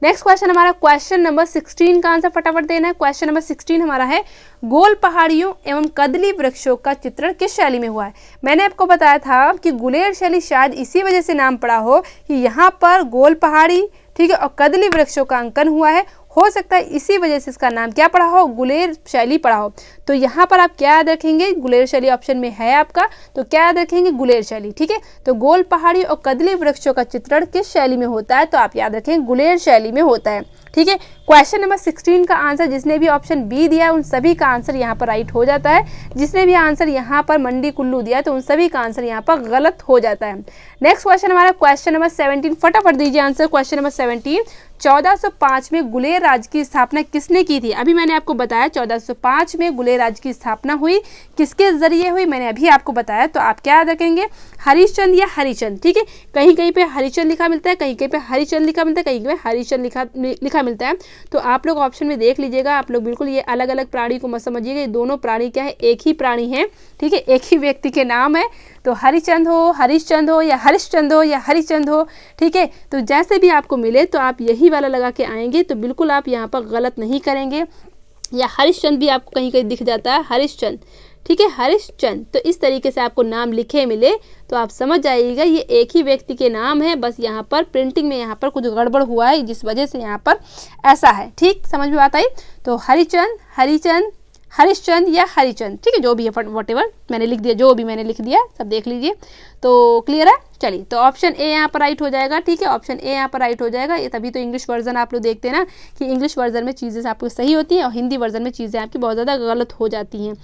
S1: नेक्स्ट क्वेश्चन हमारा क्वेश्चन नंबर 16 का आंसर फटाफट देना है। क्वेश्चन नंबर 16 हमारा है, गोल पहाड़ियों एवं कदली वृक्षों का चित्रण किस शैली में हुआ है। मैंने आपको बताया था कि गुलेर शैली शायद इसी वजह से नाम पड़ा हो कि यहाँ पर गोल पहाड़ी, ठीक है, और कदली वृक्षों का अंकन हुआ है। हो सकता है इसी वजह से इसका नाम क्या पड़ा हो, गुलेर शैली पड़ा हो। तो यहाँ पर आप क्या याद रखेंगे, गुलेर शैली ऑप्शन में है आपका, तो क्या याद रखेंगे, गुलेर शैली। ठीक है, तो गोल पहाड़ी और कदली वृक्षों का चित्रण किस शैली में होता है, तो आप याद रखें गुलेर शैली में होता है। ठीक है, क्वेश्चन नंबर 16 का आंसर जिसने भी ऑप्शन बी दिया उन सभी का आंसर यहाँ पर राइट हो जाता है। जिसने भी आंसर यहाँ पर मंडी कुल्लू दिया तो उन सभी का आंसर यहाँ पर गलत हो जाता है। नेक्स्ट क्वेश्चन हमारा क्वेश्चन नंबर 17, फटाफट दीजिए आंसर। क्वेश्चन नंबर 17, 1405 में गुलेर राज्य की स्थापना किसने की थी। अभी मैंने आपको बताया 1405 में गुलेर राज्य की स्थापना हुई, किसके जरिए हुई, मैंने अभी आपको बताया। तो आप क्या याद रखेंगे, हरिश्चंद या हरिचंद। ठीक है, कहीं कहीं पे हरिचंद लिखा मिलता है, कहीं कहीं पे हरिचंद लिखा मिलता है, कहीं कहीं पे हरिचंद लिखा मिलता है। तो आप लोग ऑप्शन में देख लीजिएगा। आप लोग बिल्कुल ये अलग अलग प्राणी को मत समझिएगा, ये दोनों प्राणी क्या है, एक ही प्राणी है। ठीक है, एक ही व्यक्ति के नाम है। तो हरिचंद हो, हरिश्चंद हो, या हरिश्चंद हो, या हरिचंद हो। ठीक है, तो जैसे भी आपको मिले तो आप यही वाला लगा के आएंगे, तो बिल्कुल आप यहाँ पर गलत नहीं करेंगे। या हरिश्चंद भी आपको कहीं कहीं दिख जाता है, हरिश्चंद। ठीक है, हरिश्चंद। तो इस तरीके से आपको नाम लिखे मिले तो आप समझ जाइएगा ये एक ही व्यक्ति के नाम है, बस यहाँ पर प्रिंटिंग में यहाँ पर कुछ गड़बड़ हुआ है जिस वजह से यहाँ पर ऐसा है। ठीक, समझ में बात आई। तो हरिचंद, हरिचंद, हरिश्चंद या हरिचंद, ठीक है, जो भी है, वट एवर मैंने लिख दिया, जो भी मैंने लिख दिया सब देख लीजिए। तो क्लियर है। चलिए, तो ऑप्शन ए यहाँ पर राइट हो जाएगा। ठीक है, ऑप्शन ए यहाँ पर राइट हो जाएगा। ये तभी तो इंग्लिश वर्जन आप लोग देखते हैं ना कि इंग्लिश वर्जन में चीज़ें आपको सही होती हैं और हिंदी वर्जन में चीज़ें आपकी बहुत ज़्यादा गलत हो जाती हैं।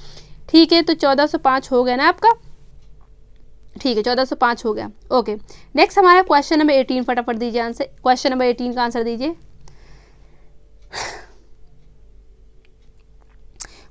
S1: ठीक है, तो 1405 हो गया ना आपका। ठीक है, 1405 हो गया। ओके, नेक्स्ट हमारा क्वेश्चन नंबर 18, फटाफट दीजिए आंसर। क्वेश्चन नंबर 18 का आंसर दीजिए।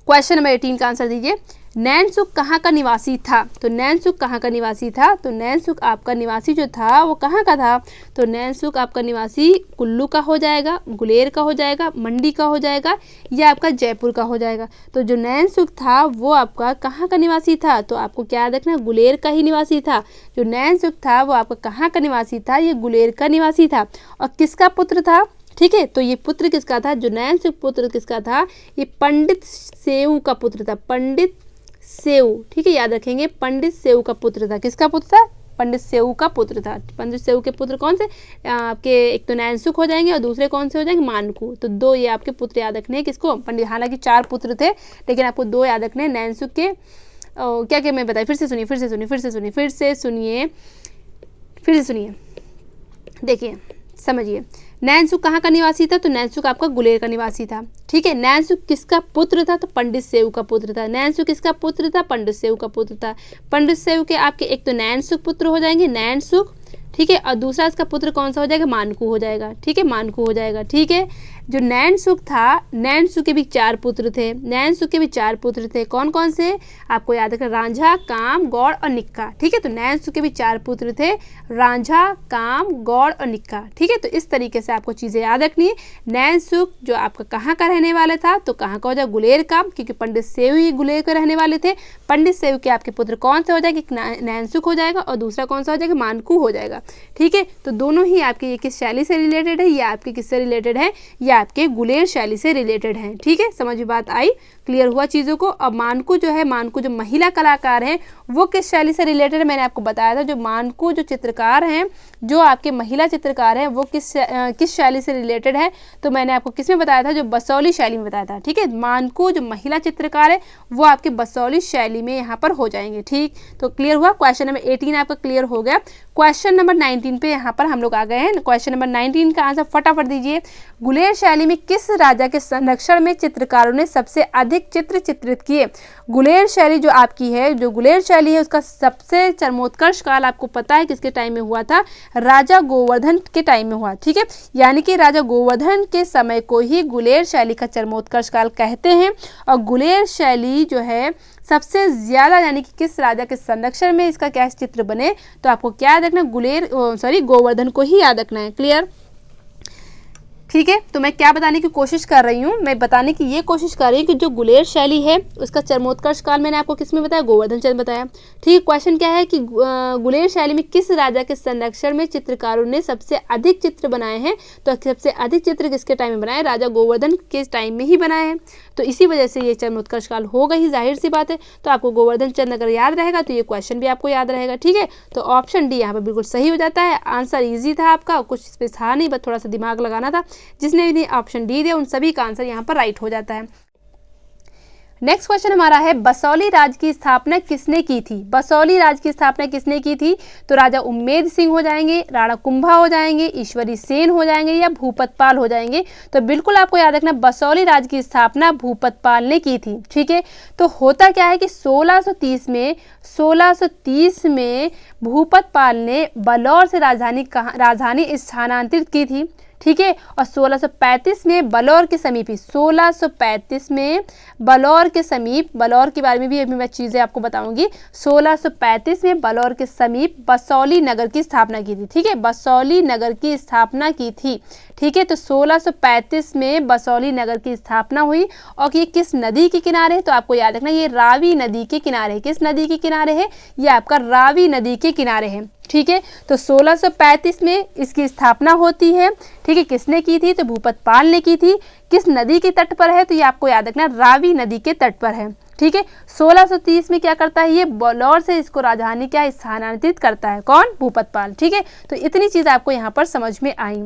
S1: क्वेश्चन नंबर 18 का आंसर दीजिए। नैनसुख कहाँ का निवासी था। तो नैनसुख कहाँ का निवासी था, तो नैनसुख आपका निवासी जो था वो कहाँ का था, तो नैनसुख आपका निवासी कुल्लू का हो जाएगा, गुलेर का हो जाएगा, मंडी का हो जाएगा, या आपका जयपुर का हो जाएगा। तो जो नैनसुख था वो आपका कहाँ का निवासी था, तो आपको क्या याद रखना, गुलेर का ही निवासी था। जो नैनसुख था वो आपका कहाँ का निवासी था, ये गुलेर का निवासी था। और किसका पुत्र था, ठीक है, तो ये पुत्र किसका था, जो नैनसुख पुत्र किसका था, ये पंडित सेऊ का पुत्र था, पंडित सेऊ। ठीक है, याद रखेंगे, पंडित सेऊ का पुत्र था। किसका पुत्र था, पंडित सेऊ का पुत्र था। पंडित सेऊ के पुत्र कौन से आपके, एक तो नैनसुख हो जाएंगे और दूसरे कौन से हो जाएंगे, मानकू। तो दो ये आपके पुत्र याद रखने हैं, किसको, पंडित। हालांकि 4 पुत्र थे लेकिन आपको 2 याद रखने हैं, नैनसुख के क्या क्या मैं बताया, फिर से सुनिए, देखिए समझिए। नैनसुख कहाँ का निवासी था, तो नैनसुख आपका गुलेर का निवासी था। ठीक है, नैनसुख किसका पुत्र था, तो पंडित सेऊ का पुत्र था। नैनसुख किसका पुत्र था, पंडित सेऊ का पुत्र था। पंडित सेऊ के आपके एक तो नैनसुख पुत्र हो जाएंगे, नैनसुख। ठीक है, और दूसरा इसका पुत्र कौन सा हो जाएगा, मानकू हो जाएगा। ठीक है, मानकू हो जाएगा। ठीक है, जो नैनसुख था, नैनसुख के भी 4 पुत्र थे, नैनसुख के भी 4 पुत्र थे। कौन कौन से? आपको याद रखना, रांझा, काम, गौड़ और निक्का। ठीक है, तो नैनसुख के भी 4 पुत्र थे, रांझा, काम, गौड़ और निक्का। ठीक है, तो इस तरीके से आपको चीज़ें याद रखनी है। नैनसुख जो आपका कहाँ का रहने वाला था, तो कहाँ का हो जाए? गुलेर का, क्योंकि पंडित सेव ही गुलेर के रहने वाले थे। पंडित सेव के आपके पुत्र कौन से हो जाएंगे? नैनसुख हो जाएगा और दूसरा कौन सा हो जाएगा? मानकू हो जाएगा। ठीक है, तो दोनों ही आपके ये किस शैली से रिलेटेड है? या आपके किससे रिलेटेड है? या आपके गुलेर शैली से रिलेटेड है। ठीक है, समझ में बात आई? क्लियर हुआ चीज़ों को? अब मानकू जो है, मानकू जो महिला कलाकार हैं वो किस शैली से रिलेटेड है? मैंने आपको बताया था, जो मानकू जो चित्रकार हैं, जो आपके महिला चित्रकार हैं, वो किस शैली से रिलेटेड है? तो मैंने आपको किस में बताया था? जो बसौली शैली में बताया था। ठीक है, मानकू जो महिला चित्रकार है वो आपके बसौली शैली में यहाँ पर हो जाएंगे। ठीक, तो क्लियर हुआ? क्वेश्चन नंबर 18 आपका क्लियर हो गया। क्वेश्चन नंबर 19 पे यहाँ पर हम लोग आ गए हैं। क्वेश्चन नंबर 19 का आंसर फटाफट दीजिए। गुलेर शैली में किस राजा के संरक्षण में चित्रकारों ने सबसे अधिक चित्र चित्रित किए? गुलेर शैली जो आपकी है, जो गुलेर शैली है, उसका सबसे चरमोत्कर्ष काल आपको पता है किसके टाइम में हुआ था? राजा गोवर्धन के टाइम में हुआ। ठीक है, यानी कि राजा गोवर्धन के समय को ही गुलेर शैली का चरमोत्कर्ष काल कहते हैं। और गुलेर शैली जो है सबसे ज़्यादा, यानी कि किस राजा के संरक्षण में इसका क्या चित्र बने? तो आपको क्या याद रखना? गोवर्धन को ही याद रखना है। क्लियर? ठीक है, तो मैं क्या बताने की कोशिश कर रही हूँ? मैं बताने की ये कोशिश कर रही हूँ कि जो गुलेर शैली है उसका चरमोत्कर्ष काल मैंने आपको किस में बताया? गोवर्धन चंद बताया। ठीक, क्वेश्चन क्या है कि गुलेर शैली में किस राजा के संरक्षण में चित्रकारों ने सबसे अधिक चित्र बनाए हैं? तो सबसे अधिक चित्र किसके टाइम में बनाए? राजा गोवर्धन के टाइम में ही बनाए हैं। तो इसी वजह से ये चरमोत्कर्ष काल होगा ही, जाहिर सी बात है। तो आपको गोवर्धन चंद अगर याद रहेगा तो ये क्वेश्चन भी आपको याद रहेगा। ठीक है, तो ऑप्शन डी यहाँ पर बिल्कुल सही हो जाता है। आंसर ईजी था आपका, कुछ इस पर था नहीं, बस थोड़ा सा दिमाग लगाना था। जिसने भी ऑप्शन डी दिया उन सभी का आंसर यहाँ पर राइट हो जाता है। नेक्स्ट क्वेश्चन हमारा है, बसौली राज की स्थापना किसने की थी? बसौली राज की स्थापना किसने की थी? तो राजा उम्मेद सिंह हो जाएंगे, राणा कुंभा हो जाएंगे, ईश्वरी सेन हो जाएंगे, या भूपत पाल हो जाएंगे? तो बिल्कुल आपको याद रखना, बसौली राज की स्थापना भूपत पाल ने की थी। ठीक है, तो होता क्या है कि 1630 में भूपत पाल ने बलौर से राजधानी स्थानांतरित की थी। ठीक है, और 1635 में बलौर के समीप ही, 1635 में बलौर के समीप, बलौर के बारे में भी अभी मैं चीज़ें आपको बताऊंगी। 1635 में बलौर के समीप बसौली नगर की स्थापना की थी। ठीक है, बसौली नगर की स्थापना की थी। ठीक है, तो 1635 में बसौली नगर की स्थापना हुई। और ये किस नदी के किनारे है? तो आपको याद रखना, ये रावी नदी के किनारे है। किस नदी के किनारे है? ये आपका रावी नदी के किनारे है। ठीक है, तो 1635 में इसकी स्थापना होती है। ठीक है, किसने की थी? तो भूपत पाल ने की थी। किस नदी के तट पर है? तो ये आपको याद रखना, रावी नदी के तट पर है। ठीक है, 1630 में क्या करता है? ये बलौर से इसको राजधानी क्या स्थानांतरित करता है? कौन? भूपत पाल। ठीक है, तो इतनी चीज़ आपको यहाँ पर समझ में आई।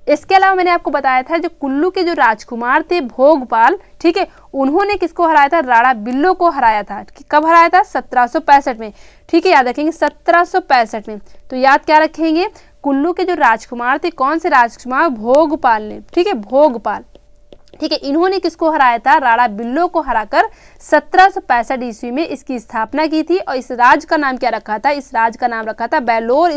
S1: इसके अलावा मैंने आपको बताया था जो कुल्लू के जो राजकुमार थे भोगपाल, ठीक है, उन्होंने किसको हराया था? राणा बिल्लो को हराया था। कब हराया था? 1765 में। ठीक है, याद रखेंगे 1765 में। तो याद क्या रखेंगे? कुल्लू के जो राजकुमार थे, कौन से राजकुमार? भोगपाल ने। ठीक है, भोगपाल। ठीक है, इन्होंने किसको हराया था? राणा बिल्लो को हराकर 1765 ईस्वी में इसकी स्थापना की थी। और इस राज का नाम क्या रखा था? इस राज का नाम रखा था बेलोर।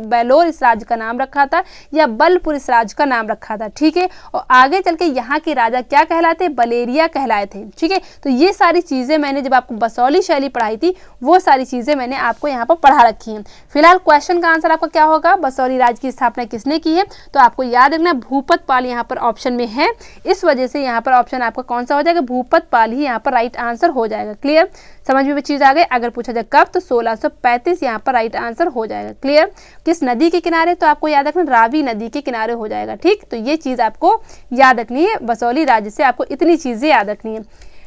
S1: बेलोर इस राज का नाम रखा था, या बलपुर इस राज का नाम रखा था। ठीक है, और आगे चल के यहाँ के राजा क्या कहलाते? बलेरिया कहलाए थे। ठीक है, तो ये सारी चीज़ें मैंने जब आपको बसौली शैली पढ़ाई थी वो सारी चीज़ें मैंने आपको यहाँ पर पढ़ा रखी हैं। फिलहाल क्वेश्चन का आंसर आपका क्या होगा? बसौली राज की स्थापना किसने की है? तो आपको याद रखना, भूपत पाल यहाँ पर ऑप्शन में है। इस वजह से यहाँ पर ऑप्शन आपका कौन सा हो जाएगा? भूपत पाल ही यहाँ पर राइट आंसर हो जाएगा। क्लियर? समझ में चीज आ गई? अगर पूछा जाए कब, तो 1635 यहाँ पर राइट आंसर हो जाएगा। क्लियर? किस नदी के किनारे? तो आपको याद रखना, रावी नदी के किनारे हो जाएगा। ठीक, तो ये चीज आपको याद रखनी है। बसौली राज्य से आपको इतनी चीजें याद रखनी है।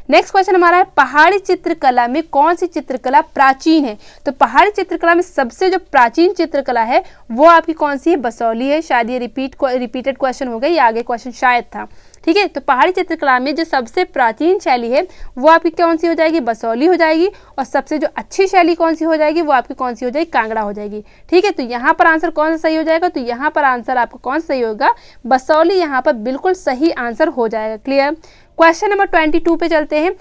S1: नेक्स्ट क्वेश्चन हमारा है, पहाड़ी चित्रकला में कौन सी चित्रकला प्राचीन है? तो पहाड़ी चित्रकला में सबसे जो प्राचीन चित्रकला है वो आपकी कौन सी है? बसौली है। शायद ये रिपीटेड क्वेश्चन हो गया, ये आगे क्वेश्चन शायद था। ठीक है, तो पहाड़ी चित्रकला में जो सबसे प्राचीन शैली है वो आपकी कौन सी हो जाएगी? बसौली हो जाएगी। और सबसे जो अच्छी शैली कौन सी हो जाएगी? वो आपकी कौन सी हो जाएगी? कांगड़ा हो जाएगी। ठीक है, तो यहाँ पर आंसर कौन सा सही हो जाएगा? तो यहाँ पर आंसर आपका कौन सा सही होगा? बसौली यहाँ पर बिल्कुल सही आंसर हो जाएगा। क्लियर? क्वेश्चन नंबर 22 पे चलते हैं।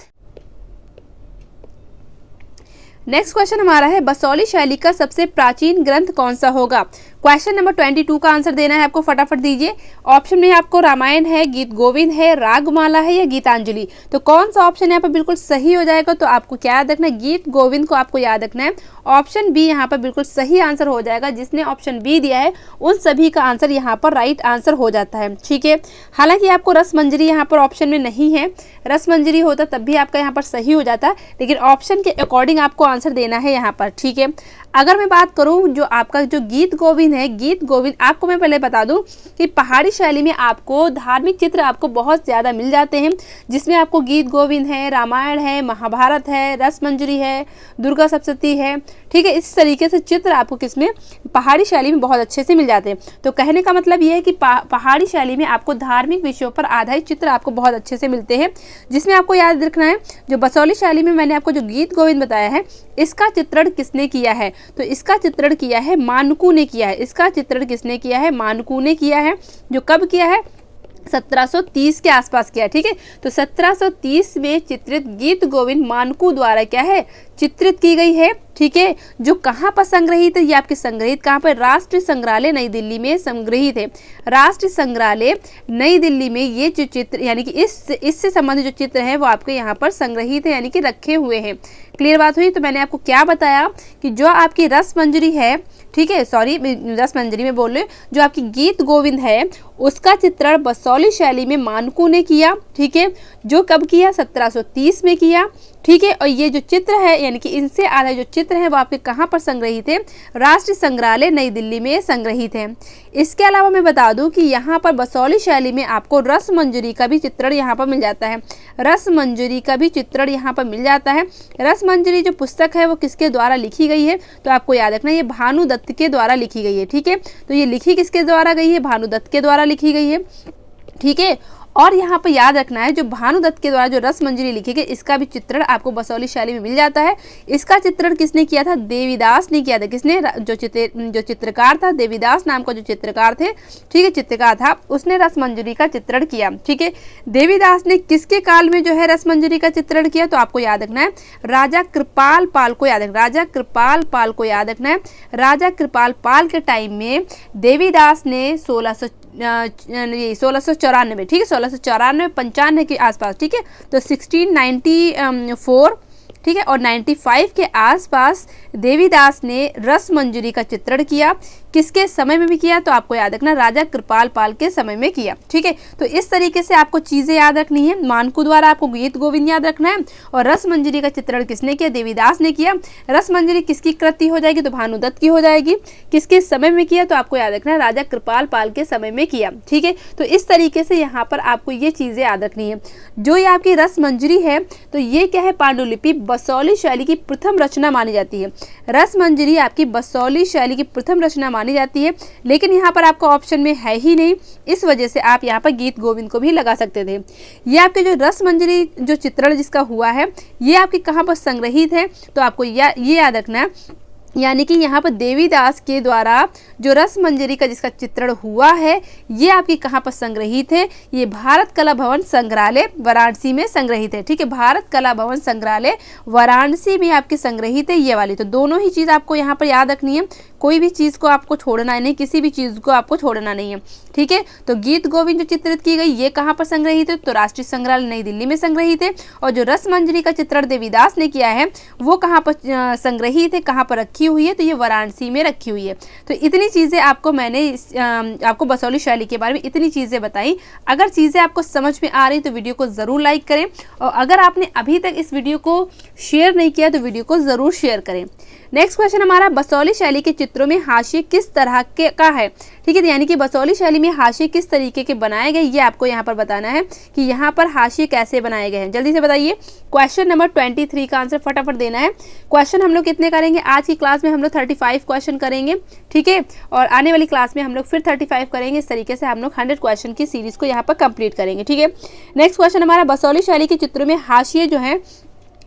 S1: नेक्स्ट क्वेश्चन हमारा है, बसौली शैली का सबसे प्राचीन ग्रंथ कौन सा होगा? क्वेश्चन नंबर 22 का आंसर देना है आपको, फटाफट दीजिए। ऑप्शन में आपको रामायण है, गीत गोविंद है, रागमाला है या गीतांजलि। तो कौन सा ऑप्शन यहाँ पर बिल्कुल सही हो जाएगा? तो आपको क्या याद रखना है? गीत गोविंद को आपको याद रखना है। ऑप्शन बी यहाँ पर बिल्कुल सही आंसर हो जाएगा। जिसने ऑप्शन बी दिया है उन सभी का आंसर यहाँ पर राइट आंसर हो जाता है। ठीक है, हालांकि आपको रसमंजरी यहाँ पर ऑप्शन में नहीं है, रसमंजरी होता तब भी आपका यहाँ पर सही हो जाता, लेकिन ऑप्शन के अकॉर्डिंग आपको आंसर देना है यहाँ पर। ठीक है, अगर मैं बात करूं जो आपका जो गीत गोविंद है, गीत गोविंद आपको मैं पहले बता दूं कि पहाड़ी शैली में आपको धार्मिक चित्र आपको बहुत ज़्यादा मिल जाते हैं, जिसमें आपको गीत गोविंद है, रामायण है, महाभारत है, रसमंजरी है, दुर्गा सप्तशती है। ठीक है, इस तरीके से चित्र आपको किसमें पहाड़ी शैली में बहुत अच्छे से मिल जाते हैं। तो कहने का मतलब ये है कि पहाड़ी शैली में आपको धार्मिक विषयों पर आधारित चित्र आपको बहुत अच्छे से मिलते हैं, जिसमें आपको याद रखना है जो बसौली शैली में मैंने आपको जो गीत गोविंद बताया है इसका चित्रण किसने किया है? तो इसका चित्रण किया है मानकू ने किया है। इसका चित्रण किसने किया है? मानकू ने किया है। जो कब किया है? 1730 के आसपास किया। ठीक है, तो 1730 में चित्रित गीत गोविंद मानकू द्वारा क्या है? चित्रित की गई है। ठीक है, जो कहाँ पर संग्रहित है? ये आपके संग्रहित कहाँ पर? राष्ट्रीय संग्रहालय नई दिल्ली में संग्रहित है। राष्ट्रीय संग्रहालय नई दिल्ली में ये जो चित्र यानी कि इससे संबंधित जो चित्र है वो आपके यहाँ पर संग्रहित है, यानी कि रखे हुए हैं। क्लियर बात हुई? तो मैंने आपको क्या बताया कि जो आपकी रसमंजरी है, ठीक है, सॉरी रसमंजरी में बोल रहे, जो आपकी गीत गोविंद है उसका चित्रण बसौली शैली में मानकू ने किया। ठीक है, जो कब किया? 1730 में किया। ठीक है, और ये जो चित्र है यानी कि इनसे आधा जो चित्र है वो आपके कहाँ पर संग्रहित है? राष्ट्रीय संग्रहालय नई दिल्ली में संग्रहित है। इसके अलावा मैं बता दूं कि यहाँ पर बसौली शैली में आपको रसमंजरी का भी चित्रण यहाँ पर मिल जाता है। रसमंजरी का भी चित्रण यहाँ पर मिल जाता है। रसमंजरी जो पुस्तक है वो किसके द्वारा लिखी गई है? तो आपको याद रखना ये भानुदत्त के द्वारा लिखी गई है। ठीक है, तो ये लिखी किसके द्वारा गई है? भानुदत्त के द्वारा लिखी गई है। ठीक है, और यहाँ पर याद रखना है जो भानुदत्त के द्वारा जो रसमंजरी लिखी गई इसका भी चित्रण आपको बसौली शैली में मिल जाता है। इसका चित्रण किसने किया था? देवीदास ने किया था। किसने? जो चित्रकार था, देवीदास नाम का जो चित्रकार थे, ठीक है, चित्रकार था, उसने रसमंजरी का चित्रण किया। ठीक है, देवीदास ने किसके काल में जो है रसमंजरी का चित्रण किया? तो आपको याद रखना है राजा कृपाल पाल को याद रखना। राजा कृपाल पाल को याद रखना है। राजा कृपाल पाल के टाइम में देवीदास ने 1694, ठीक है, 1694-95 के आसपास, ठीक है, तो 1694, ठीक है, और 95 के आसपास देवीदास ने रसमंजरी का चित्रण किया। किसके समय में भी किया? तो आपको याद रखना राजा कृपाल पाल के समय में किया। ठीक है, तो इस तरीके से आपको चीजें याद रखनी है। मानकू द्वारा आपको गीत गोविंद याद रखना है, और रसमंजरी का चित्रण किसने किया? देवीदास ने किया। रसमंजरी किसकी कृति हो जाएगी? तो भानुदत्त की हो जाएगी। किसके समय में किया? तो आपको याद रखना है राजा कृपाल पाल के समय में किया। ठीक है, तो इस तरीके से यहाँ पर आपको ये चीजें याद रखनी है। जो ये आपकी रसमंजरी है तो ये क्या है? पांडुलिपि बसौली शैली की प्रथम रचना मानी जाती है। रसमंजरी आपकी बसौली शैली की प्रथम रचना मानी जाती है, लेकिन यहाँ पर आपका ऑप्शन में है ही नहीं, इस वजह से आप यहाँ पर गीत गोविंद को भी लगा सकते थे। ये आपके जो रसमंजरी जो चित्रण जिसका हुआ है ये आपके कहाँ पर संग्रहित है? तो आपको ये याद रखना है, यानी कि यहाँ पर देवीदास के द्वारा जो रसमंजरी का जिसका चित्रण हुआ है ये आपकी कहाँ पर संग्रहित है? ये भारत कला भवन संग्रहालय वाराणसी में संग्रहित है। ठीक है, भारत कला भवन संग्रहालय वाराणसी में आपके संग्रहित है ये वाली। तो दोनों ही चीज़ आपको यहाँ पर याद रखनी है, कोई भी चीज़ को आपको छोड़ना नहीं, किसी भी चीज़ को आपको छोड़ना नहीं है। ठीक है, तो गीत गोविंद जो चित्रित की गई ये कहाँ पर संग्रहित है? तो राष्ट्रीय संग्रहालय नई दिल्ली में संग्रहित है। और जो रसमंजरी का चित्रण देवीदास ने किया है वो कहाँ पर संग्रहित है, कहाँ पर रखी हुई है? तो ये वाराणसी में रखी हुई है। तो इतनी चीज़ें आपको मैंने आपको बसौली शैली के बारे में इतनी चीज़ें बताई। अगर चीज़ें आपको समझ में आ रही तो वीडियो को ज़रूर लाइक करें, और अगर आपने अभी तक इस वीडियो को शेयर नहीं किया तो वीडियो को ज़रूर शेयर करें। नेक्स्ट क्वेश्चन हमारा, बसौली शैली के चित्रों में हाशिए किस तरह के का है? ठीक है, यानी कि बसौली शैली में हाशिए किस तरीके के बनाए गए ये आपको यहाँ पर बताना है कि यहाँ पर हाशिए कैसे बनाए गए हैं। जल्दी से बताइए। क्वेश्चन नंबर 23 का आंसर फटाफट देना है। क्वेश्चन हम लोग कितने करेंगे? आज की क्लास में हम लोग 35 क्वेश्चन करेंगे। ठीक है, और आने वाली क्लास में हम लोग फिर 35 करेंगे। इस तरीके से हम लोग 100 क्वेश्चन की सीरीज को यहाँ पर कंप्लीट करेंगे। ठीक है, नेक्स्ट क्वेश्चन हमारा, बसौली शैली के चित्रों में हाशिए जो है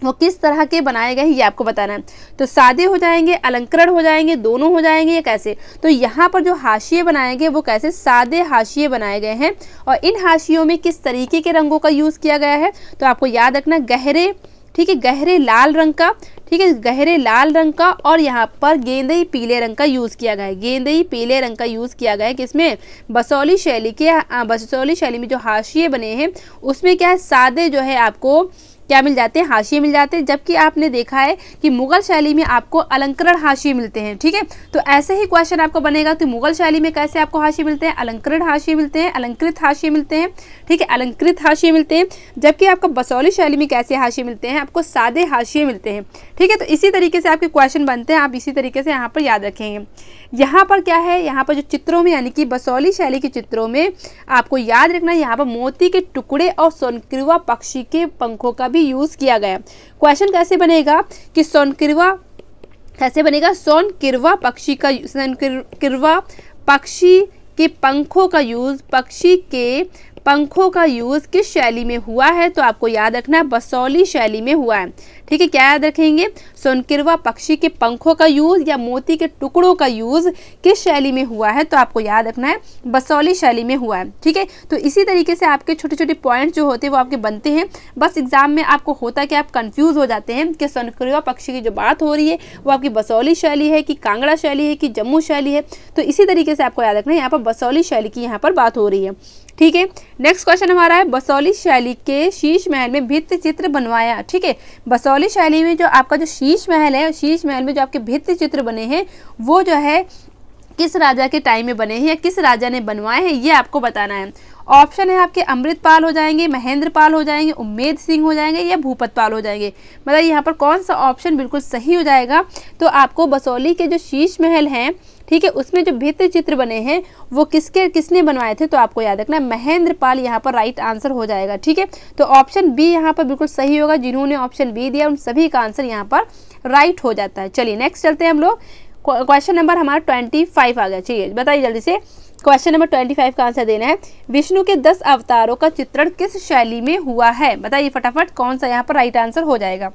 S1: वो किस तरह के बनाए गए ये आपको बताना है। तो सादे हो जाएंगे, अलंकरण हो जाएंगे, दोनों हो जाएंगे, या कैसे? तो यहाँ पर जो हाशिए बनाए गए वो कैसे? सादे हाशिए बनाए गए हैं। और इन हाशियों में किस तरीके के रंगों का यूज़ किया गया है? तो आपको याद रखना गहरे ठीक है, गहरे लाल रंग का, ठीक है, गहरे लाल रंग का, और यहाँ पर गेंदई पीले रंग का यूज़ किया गया है। गेंदई पीले रंग का यूज़ किया गया है किसमें, बसोली शैली में जो हाशिए बने हैं उसमें क्या है, सादे जो है आपको क्या मिल जाते हैं, हाशिए मिल जाते हैं, जबकि आपने देखा है कि मुगल शैली में आपको अलंकरण हाशिए मिलते हैं। ठीक है, तो ऐसे ही क्वेश्चन आपको बनेगा कि मुगल शैली में कैसे आपको हाशिए मिलते हैं, अलंकरण हाशिए मिलते हैं, अलंकृत हाशिए मिलते हैं, ठीक है, अलंकृत हाशिए मिलते हैं, जबकि आपको बसोली शैली में कैसे हाशिए मिलते हैं, आपको सादे हाशिए मिलते हैं। ठीक है, तो इसी तरीके से आपके क्वेश्चन बनते हैं, आप इसी तरीके से यहाँ पर याद रखेंगे। यहाँ पर क्या है, यहाँ पर जो चित्रों में यानी कि बसोली शैली के चित्रों में आपको याद रखना है, यहाँ पर मोती के टुकड़े और सोनकिरवा पक्षी के पंखों का भी यूज़ किया गया। क्वेश्चन कैसे बनेगा कि सोनकिरवा कैसे बनेगा, सोनकिरवा पक्षी का, सोनकिरवा पक्षी के पंखों का यूज़, पक्षी के पंखों का यूज़ किस शैली में हुआ है, तो आपको याद रखना है बसोली शैली में हुआ है। ठीक है, क्या याद रखेंगे, सोनकिरवा पक्षी के पंखों का यूज़ या मोती के टुकड़ों का यूज़ किस शैली में हुआ है, तो आपको याद रखना है बसोली शैली में हुआ है। ठीक है, तो इसी तरीके से आपके छोटे छोटे पॉइंट जो होते हैं वो आपके बनते हैं। बस एग्जाम में आपको होता है कि आप कंफ्यूज हो जाते हैं कि सोनकिरवा पक्षी की जो बात हो रही है वो आपकी बसोली शैली है कि कांगड़ा शैली है कि जम्मू शैली है, तो इसी तरीके से आपको याद रखना है यहाँ पर बसोली शैली की यहाँ पर बात हो रही है। ठीक है, नेक्स्ट क्वेश्चन हमारा है, बसोली शैली के शीश महल में भित्ति चित्र बनवाया। ठीक है, बसोली शैली में जो आपका जो शीश महल है, शीश महल में जो आपके भित्ति चित्र बने हैं वो जो है किस राजा के टाइम में बने हैं या किस राजा ने बनवाए हैं, ये आपको बताना है। ऑप्शन है आपके अमृतपाल हो जाएंगे, महेंद्रपाल हो जाएंगे, उम्मेद सिंह हो जाएंगे या भूपतपाल हो जाएंगे। मतलब यहाँ पर कौन सा ऑप्शन बिल्कुल सही हो जाएगा, तो आपको बसोली के जो शीश महल हैं, ठीक है, उसमें जो भित्ति चित्र बने हैं वो किसने बनवाए थे, तो आपको याद रखना है महेंद्रपाल यहाँ पर राइट आंसर हो जाएगा। ठीक है, तो ऑप्शन बी यहाँ पर बिल्कुल सही होगा। जिन्होंने ऑप्शन बी दिया उन सभी का आंसर यहाँ पर राइट हो जाता है। चलिए नेक्स्ट चलते हैं हम लोग। क्वेश्चन नंबर हमारा 25 आ गया। चलिए बताइए जल्दी से, क्वेश्चन नंबर 25 का आंसर देना है। विष्णु के 10 अवतारों का चित्रण किस शैली में हुआ है, बताइए फटाफट कौन सा यहाँ पर राइट आंसर हो जाएगा।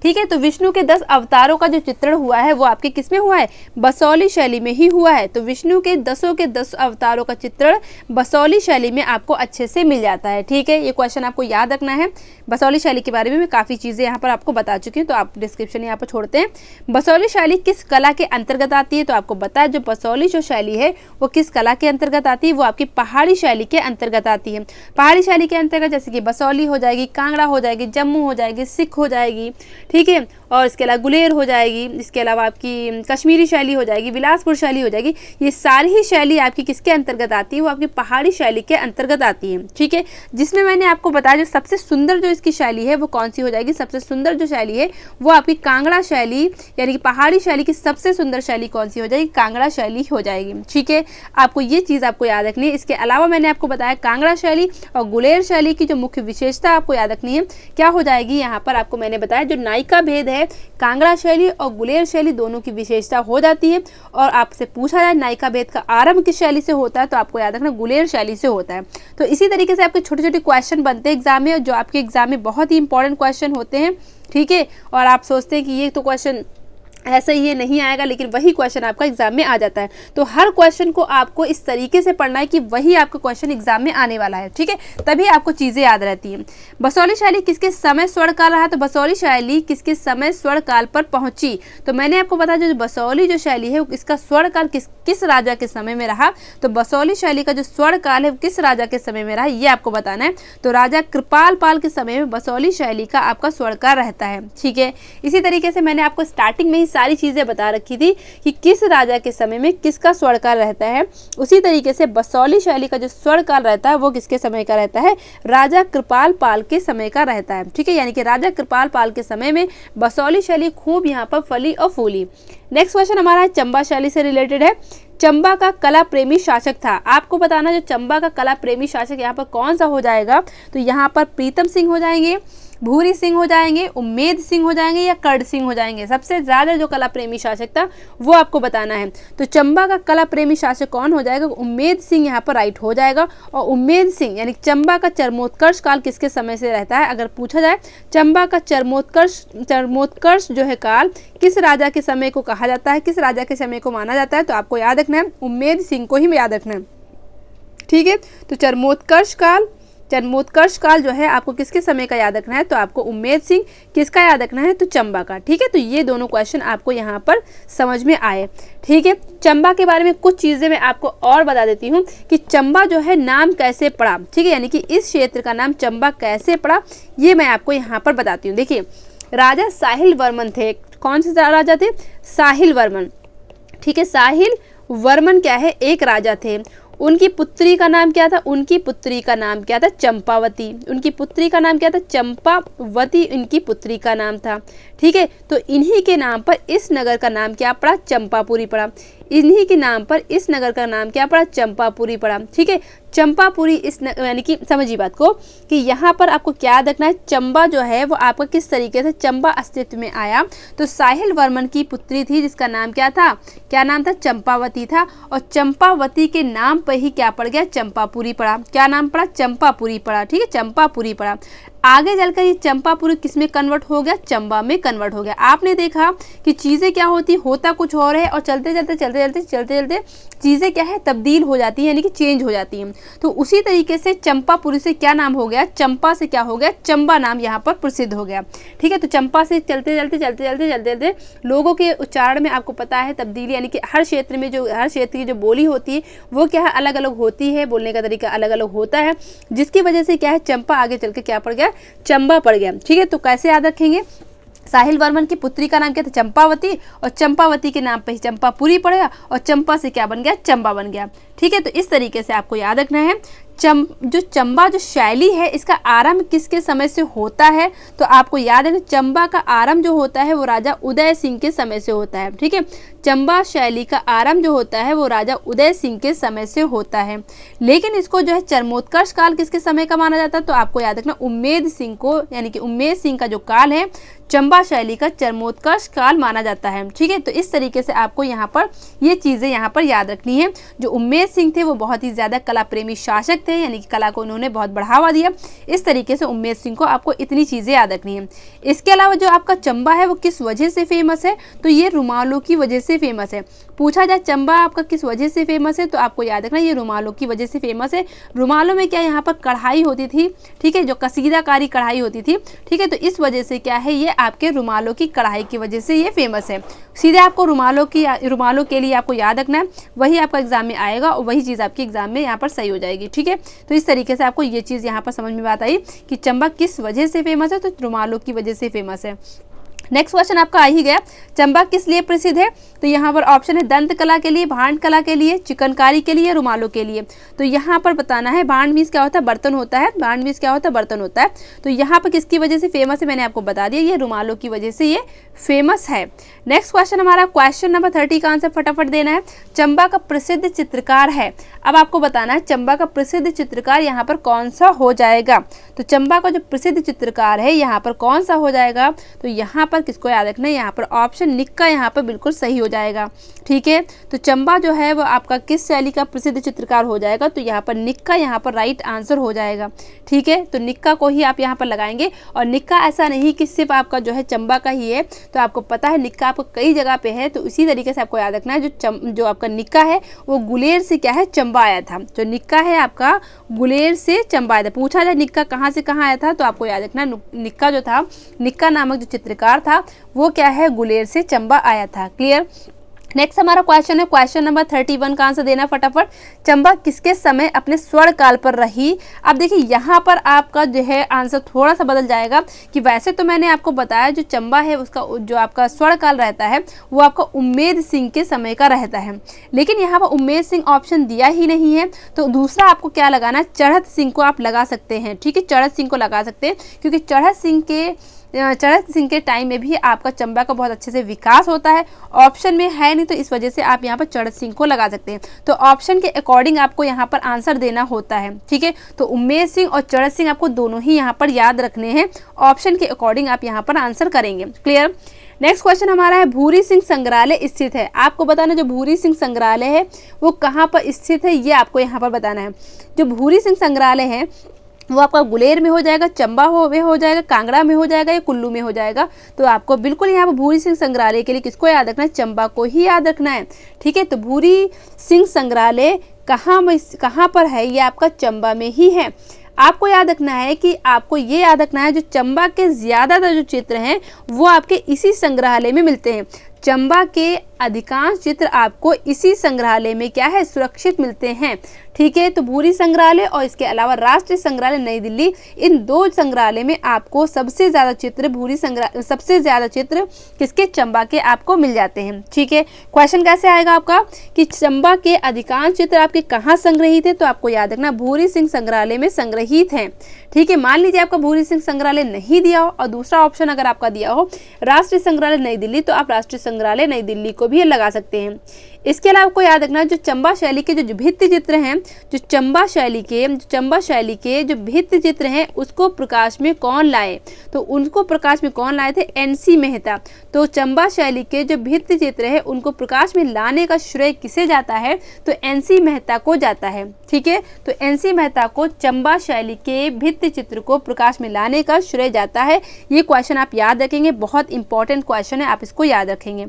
S1: ठीक है, तो विष्णु के 10 अवतारों का जो चित्रण हुआ है वो आपके किस में हुआ है, बसोली शैली में ही हुआ है। तो विष्णु के 10 अवतारों का चित्रण बसोली शैली में आपको अच्छे से मिल जाता है। ठीक है, ये क्वेश्चन आपको याद रखना है। बसोली शैली के बारे में मैं काफ़ी चीज़ें यहाँ पर आपको बता चुकी हूँ, तो आप डिस्क्रिप्शन यहाँ पर छोड़ते हैं। बसोली शैली किस कला के अंतर्गत आती है, तो आपको बताया जो बसोली जो शैली है वो किस कला के अंतर्गत आती है, वो आपकी पहाड़ी शैली के अंतर्गत आती है। पहाड़ी शैली के अंतर्गत जैसे कि बसोली हो जाएगी, कांगड़ा हो जाएगी, जम्मू हो जाएगी, सिख हो जाएगी, ठीक है, और इसके अलावा गुलेर हो जाएगी, इसके अलावा आपकी कश्मीरी शैली हो जाएगी, बिलासपुर शैली हो जाएगी। ये सारी ही शैली आपकी किसके अंतर्गत आती है, वो आपकी पहाड़ी शैली के अंतर्गत आती है। ठीक है, जिसमें मैंने आपको बताया जो सबसे सुंदर जो इसकी शैली है वो कौन सी हो जाएगी, सबसे सुंदर जो शैली है वो आपकी कांगड़ा शैली, यानी कि पहाड़ी शैली की सबसे सुंदर शैली कौन सी हो जाएगी, कांगड़ा शैली हो जाएगी। ठीक है, आपको ये चीज़ आपको याद रखनी है। इसके अलावा मैंने आपको बताया कांगड़ा शैली और गुलेर शैली की जो मुख्य विशेषता आपको याद रखनी है क्या हो जाएगी, यहाँ पर आपको मैंने बताया जो नायिका भेद है कांगड़ा शैली और गुलेर शैली दोनों की विशेषता हो जाती है। और आपसे पूछा जाए नायिका भेद का आरंभ किस शैली से होता है, तो आपको याद रखना गुलेर शैली से होता है। तो इसी तरीके से आपके छोटे छोटे क्वेश्चन बनते हैं एग्जाम में, जो आपके एग्जाम में बहुत ही इंपॉर्टेंट क्वेश्चन होते हैं। ठीक है, और आप सोचते हैं कि ये तो क्वेश्चन ऐसा ही ये नहीं आएगा, लेकिन वही क्वेश्चन आपका एग्जाम में आ जाता है। तो हर क्वेश्चन को आपको इस तरीके से पढ़ना है कि वही आपका क्वेश्चन एग्जाम में आने वाला है। ठीक है, तभी आपको चीज़ें याद रहती हैं। बसोली शैली किसके समय स्वर्ण काल रहा, तो बसोली शैली किसके समय स्वर्ण काल पर पहुंची, तो मैंने आपको बताया जो बसोली जो शैली है इसका स्वर्ण काल किस राजा के समय में रहा, तो बसोली शैली का जो स्वर्ण काल है किस राजा के समय में रहा ये आपको बताना है। तो राजा कृपाल पाल के समय में बसोली शैली का आपका स्वर्ण काल रहता है। ठीक है, इसी तरीके से मैंने आपको स्टार्टिंग में ही सारी चीज़ें बता रखी थी कि किस राजा के समय में किसका स्वर्णकाल रहता है। उसी तरीके से बसोली शैली का जो स्वर्णकाल रहता है वो किसके समय का रहता है, राजा कृपाल पाल के समय का रहता है। ठीक है, यानी कि राजा कृपाल पाल के समय में बसोली शैली खूब यहाँ पर फली और फूली। नेक्स्ट क्वेश्चन हमारा है चंबा शैली से रिलेटेड है। चंबा का कला प्रेमी शासक था, आपको बताना जो चंबा का कला प्रेमी शासक यहाँ पर कौन सा हो जाएगा, तो यहाँ पर प्रीतम सिंह हो जाएंगे, भूरी सिंह हो जाएंगे, उम्मेद सिंह हो जाएंगे या कर्ण सिंह हो जाएंगे। सबसे ज़्यादा जो कला प्रेमी शासक था वो आपको बताना है। तो चंबा का कला प्रेमी शासक कौन हो जाएगा, उम्मेद सिंह यहाँ पर राइट हो जाएगा। और उम्मेद सिंह यानी चंबा का चरमोत्कर्ष काल किसके समय से रहता है, अगर पूछा जाए चंबा का चरमोत्कर्ष जो है काल किस राजा के समय को कहा जाता है, किस राजा के समय को माना जाता है, तो आपको याद रखना है उम्मेद सिंह को ही याद रखना है। ठीक है, तो चरमोत्कर्ष काल चरमोत्कर्ष काल जो है आपको किसके समय का याद रखना है, तो आपको उम्मेद सिंह। किसका याद रखना है, तो चंबा का। ठीक है, तो ये दोनों क्वेश्चन आपको यहाँ पर समझ में आए। ठीक है, चंबा के बारे में कुछ चीज़ें मैं आपको और बता देती हूँ कि चंबा जो है नाम कैसे पड़ा। ठीक है, यानी कि इस क्षेत्र का नाम चंबा कैसे पड़ा, ये मैं आपको यहाँ पर बताती हूँ। देखिए, राजा साहिल वर्मन थे। कौन से राजा थे, साहिल वर्मन। ठीक है, साहिल वर्मन क्या है, एक राजा थे। उनकी पुत्री का नाम क्या था, उनकी पुत्री का नाम क्या था, चंपावती। उनकी पुत्री का नाम क्या था, चंपावती इनकी पुत्री का नाम था। ठीक है, तो इन्हीं के नाम पर इस नगर का नाम क्या पड़ा, चंपापुरी पड़ा। इन्हीं के नाम पर इस नगर का नाम क्या पड़ा, चंपापुरी पड़ा। ठीक है, चंपापुरी इस यानी कि समझिए बात को कि यहाँ पर आपको क्या रखना है, चंबा जो है वो आपका किस तरीके से चंबा अस्तित्व में आया। तो साहिल वर्मन की पुत्री थी जिसका नाम क्या था, क्या नाम था, चंपावती था। और चंपावती के नाम पर ही क्या पड़ गया, चंपापुरी पड़ा। क्या नाम पड़ा, चंपापुरी पड़ा। ठीक है, चंपापुरी पड़ा। आगे चलकर ये चंपापुरी किस में कन्वर्ट हो गया, चंबा में कन्वर्ट हो गया। आपने देखा कि चीज़ें क्या होती, होता कुछ और है और चलते चलते चीज़ें क्या है, तब्दील हो जाती है, यानी कि चेंज हो जाती हैं। तो उसी तरीके से चंपापुरी से क्या नाम हो गया, चंपा से क्या हो गया, चंबा नाम यहाँ पर प्रसिद्ध हो गया। ठीक है, तो चंपा से चलते चलते लोगों के उच्चारण में आपको पता है तब्दीली, यानी कि हर क्षेत्र में जो हर क्षेत्र की जो बोली होती है वो क्या है, अलग अलग होती है, बोलने का तरीका अलग अलग होता है, जिसकी वजह से क्या है, चंपा आगे चल के क्या पड़ गया, चंबा पड़ गया। ठीक है, तो कैसे याद रखेंगे, साहिल वर्मन की पुत्री का नाम क्या था, चंपावती, और चंपावती के नाम पे ही चंपापुरी पड़ेगा और चंपा से क्या बन गया, चंबा बन गया। ठीक है, तो इस तरीके से आपको याद रखना है। जो चंबा जो शैली है इसका आरंभ किसके समय से होता है, तो आपको याद है चंबा का आरंभ जो होता है वो राजा उदय सिंह के समय से होता है। ठीक है, चंबा शैली का आरंभ जो होता है वो राजा उदय सिंह के समय से होता है। लेकिन इसको जो है चरमोत्कर्ष काल किसके समय का माना जाता है, तो आपको याद रखना उम्मेद सिंह को, यानी कि उम्मेद सिंह का जो काल है चंबा शैली का चरमोत्कर्ष काल माना जाता है। ठीक है, तो इस तरीके से आपको यहाँ पर ये चीज़ें यहाँ पर याद रखनी है। जो उम्मेद सिंह थे वो बहुत ही ज़्यादा कला प्रेमी शासक थे, यानी कि कला को उन्होंने बहुत बढ़ावा दिया। इस तरीके से उम्मेद सिंह को आपको इतनी चीज़ें याद रखनी है। इसके अलावा जो आपका चंबा है वो किस वजह से फेमस है, तो ये रुमालों की वजह से फेमस है। पूछा जाए चंबा आपका किस वजह से फेमस है, तो आपको याद रखना ये रुमालों की वजह से फेमस है। रुमालों में क्या यहाँ पर कढ़ाई होती थी, ठीक है, जो कसीदाकारी कढ़ाई होती थी। ठीक है, तो इस वजह से क्या है, ये आपके रुमालों की कढ़ाई की वजह से ये फेमस है। सीधे आपको रुमालों के लिए आपको याद रखना है, वही आपका एग्जाम में आएगा और वही चीज़ आपके एग्जाम में यहाँ पर सही हो जाएगी। ठीक है, तो इस तरीके से आपको ये चीज़ यहाँ पर समझ में बात आई कि चंबा किस वजह से फेमस है, तो रुमालों की वजह से फेमस है। नेक्स्ट क्वेश्चन आपका आ ही गया, चंबा किस लिए प्रसिद्ध है, तो यहाँ पर ऑप्शन है दंत कला के लिए, भांड कला के लिए, चिकनकारी के लिए, रुमालों के लिए। तो यहाँ पर बताना है भांड मीन्स क्या होता है, बर्तन होता है। भांड मीन्स क्या होता है, बर्तन होता है। तो यहाँ पर किसकी वजह से फेमस है, मैंने आपको बता दिया, ये रुमालों की वजह से ये फेमस है। नेक्स्ट क्वेश्चन हमारा क्वेश्चन नंबर 30 का आंसर फटाफट देना है। चंबा का प्रसिद्ध चित्रकार है, अब आपको बताना है चंबा का प्रसिद्ध चित्रकार यहाँ पर कौन सा हो जाएगा। तो चंबा का जो प्रसिद्ध चित्रकार है यहाँ पर कौन सा हो जाएगा, तो यहाँ पर किसको याद रखना है, यहाँ पर ऑप्शन निक्का यहाँ पर बिल्कुल सही हो जाएगा। ठीक है, तो चंबा जो है वो आपका किस शैली का प्रसिद्ध चित्रकार हो जाएगा, तो यहाँ पर निक्का यहाँ पर राइट आंसर हो जाएगा। ठीक है, तो निक्का को ही आप यहाँ पर लगाएंगे। और निक्का ऐसा नहीं कि सिर्फ आपका जो है चंबा का ही है, तो आपको पता है निक्का आपको कई जगह पे है, तो इसी तरीके से आपको याद रखना है जो आपका निक्का है वो गुलेर से क्या है, चंबा आया था। जो निक्का है आपका गुलेर से चंबा आया था। पूछा जाए निक्का कहाँ से कहाँ आया था, तो आपको याद रखना निक्का जो था, निक्का नामक जो चित्रकार था वो क्या है, गुलेर से चंबा आया था। क्लियर। नेक्स्ट हमारा क्वेश्चन है क्वेश्चन नंबर 31 का आंसर देना फटाफट। चंबा किसके समय अपने स्वर्ण काल पर रही। अब देखिए यहाँ पर आपका जो है आंसर थोड़ा सा बदल जाएगा कि वैसे तो मैंने आपको बताया जो चंबा है उसका जो आपका स्वर्ण काल रहता है वो आपका उम्मेद सिंह के समय का रहता है, लेकिन यहाँ पर उम्मेद सिंह ऑप्शन दिया ही नहीं है, तो दूसरा आपको क्या लगाना है, चढ़त सिंह को आप लगा सकते हैं। ठीक है, चढ़त सिंह को लगा सकते हैं क्योंकि चढ़त सिंह के टाइम में भी आपका चंबा का बहुत अच्छे से विकास होता है। ऑप्शन में है नहीं, तो इस वजह से आप यहाँ पर चढ़त सिंह को लगा सकते हैं। तो ऑप्शन के अकॉर्डिंग आपको यहाँ पर आंसर देना होता है। ठीक है, तो उम्मेद सिंह और चढ़त सिंह आपको दोनों ही यहाँ पर याद रखने हैं। ऑप्शन के अकॉर्डिंग आप यहाँ पर आंसर करेंगे। क्लियर। नेक्स्ट क्वेश्चन हमारा है भूरी सिंह संग्रहालय स्थित है। आपको बताना जो भूरी सिंह संग्रहालय है वो कहाँ पर स्थित है, ये आपको यहाँ पर बताना है। जो भूरी सिंह संग्रहालय है वो आपका गुलेर में हो जाएगा, चंबा में हो जाएगा, कांगड़ा में हो जाएगा या कुल्लू में हो जाएगा। तो आपको बिल्कुल यहाँ पर भूरी सिंह संग्रहालय के लिए किसको याद रखना है, चंबा को ही याद रखना है। ठीक है, तो भूरी सिंह संग्रहालय कहाँ पर है, ये आपका चंबा में ही है। आपको याद रखना है कि आपको ये याद रखना है जो चंबा के ज़्यादातर जो चित्र हैं वो आपके इसी संग्रहालय में मिलते हैं। चंबा के अधिकांश चित्र आपको इसी संग्रहालय में क्या है, सुरक्षित मिलते हैं। ठीक है, तो भूरी संग्रहालय और इसके अलावा राष्ट्रीय संग्रहालय नई दिल्ली, इन दो संग्रहालय में आपको सबसे ज़्यादा चित्र सबसे ज़्यादा चित्र किसके, चंबा के आपको मिल जाते हैं। ठीक है, क्वेश्चन कैसे आएगा आपका कि चंबा के अधिकांश चित्र आपके कहाँ संग्रहित है, तो आपको याद रखना भूरी सिंह संग्रहालय में संग्रहित हैं। ठीक है, मान लीजिए आपका भूरी सिंह संग्रहालय नहीं दिया हो और दूसरा ऑप्शन अगर आपका दिया हो राष्ट्रीय संग्रहालय नई दिल्ली, तो आप राष्ट्रीय संग्रहालय नई दिल्ली को भी लगा सकते हैं। इसके अलावा आपको याद रखना जो चंबा शैली के जो भित्ति चित्र हैं, जो चंबा शैली के जो भित्ति चित्र हैं उसको प्रकाश में कौन लाए, तो उनको प्रकाश में कौन लाए थे, एनसी मेहता। तो चंबा शैली के जो भित्ति चित्र है उनको प्रकाश में लाने का श्रेय किसे जाता है, तो एनसी मेहता को जाता है। ठीक है, तो एनसी मेहता को चंबा शैली के भित्ति चित्र को प्रकाश में लाने का श्रेय जाता है। ये क्वेश्चन आप याद रखेंगे, बहुत इंपॉर्टेंट क्वेश्चन है, आप इसको याद रखेंगे।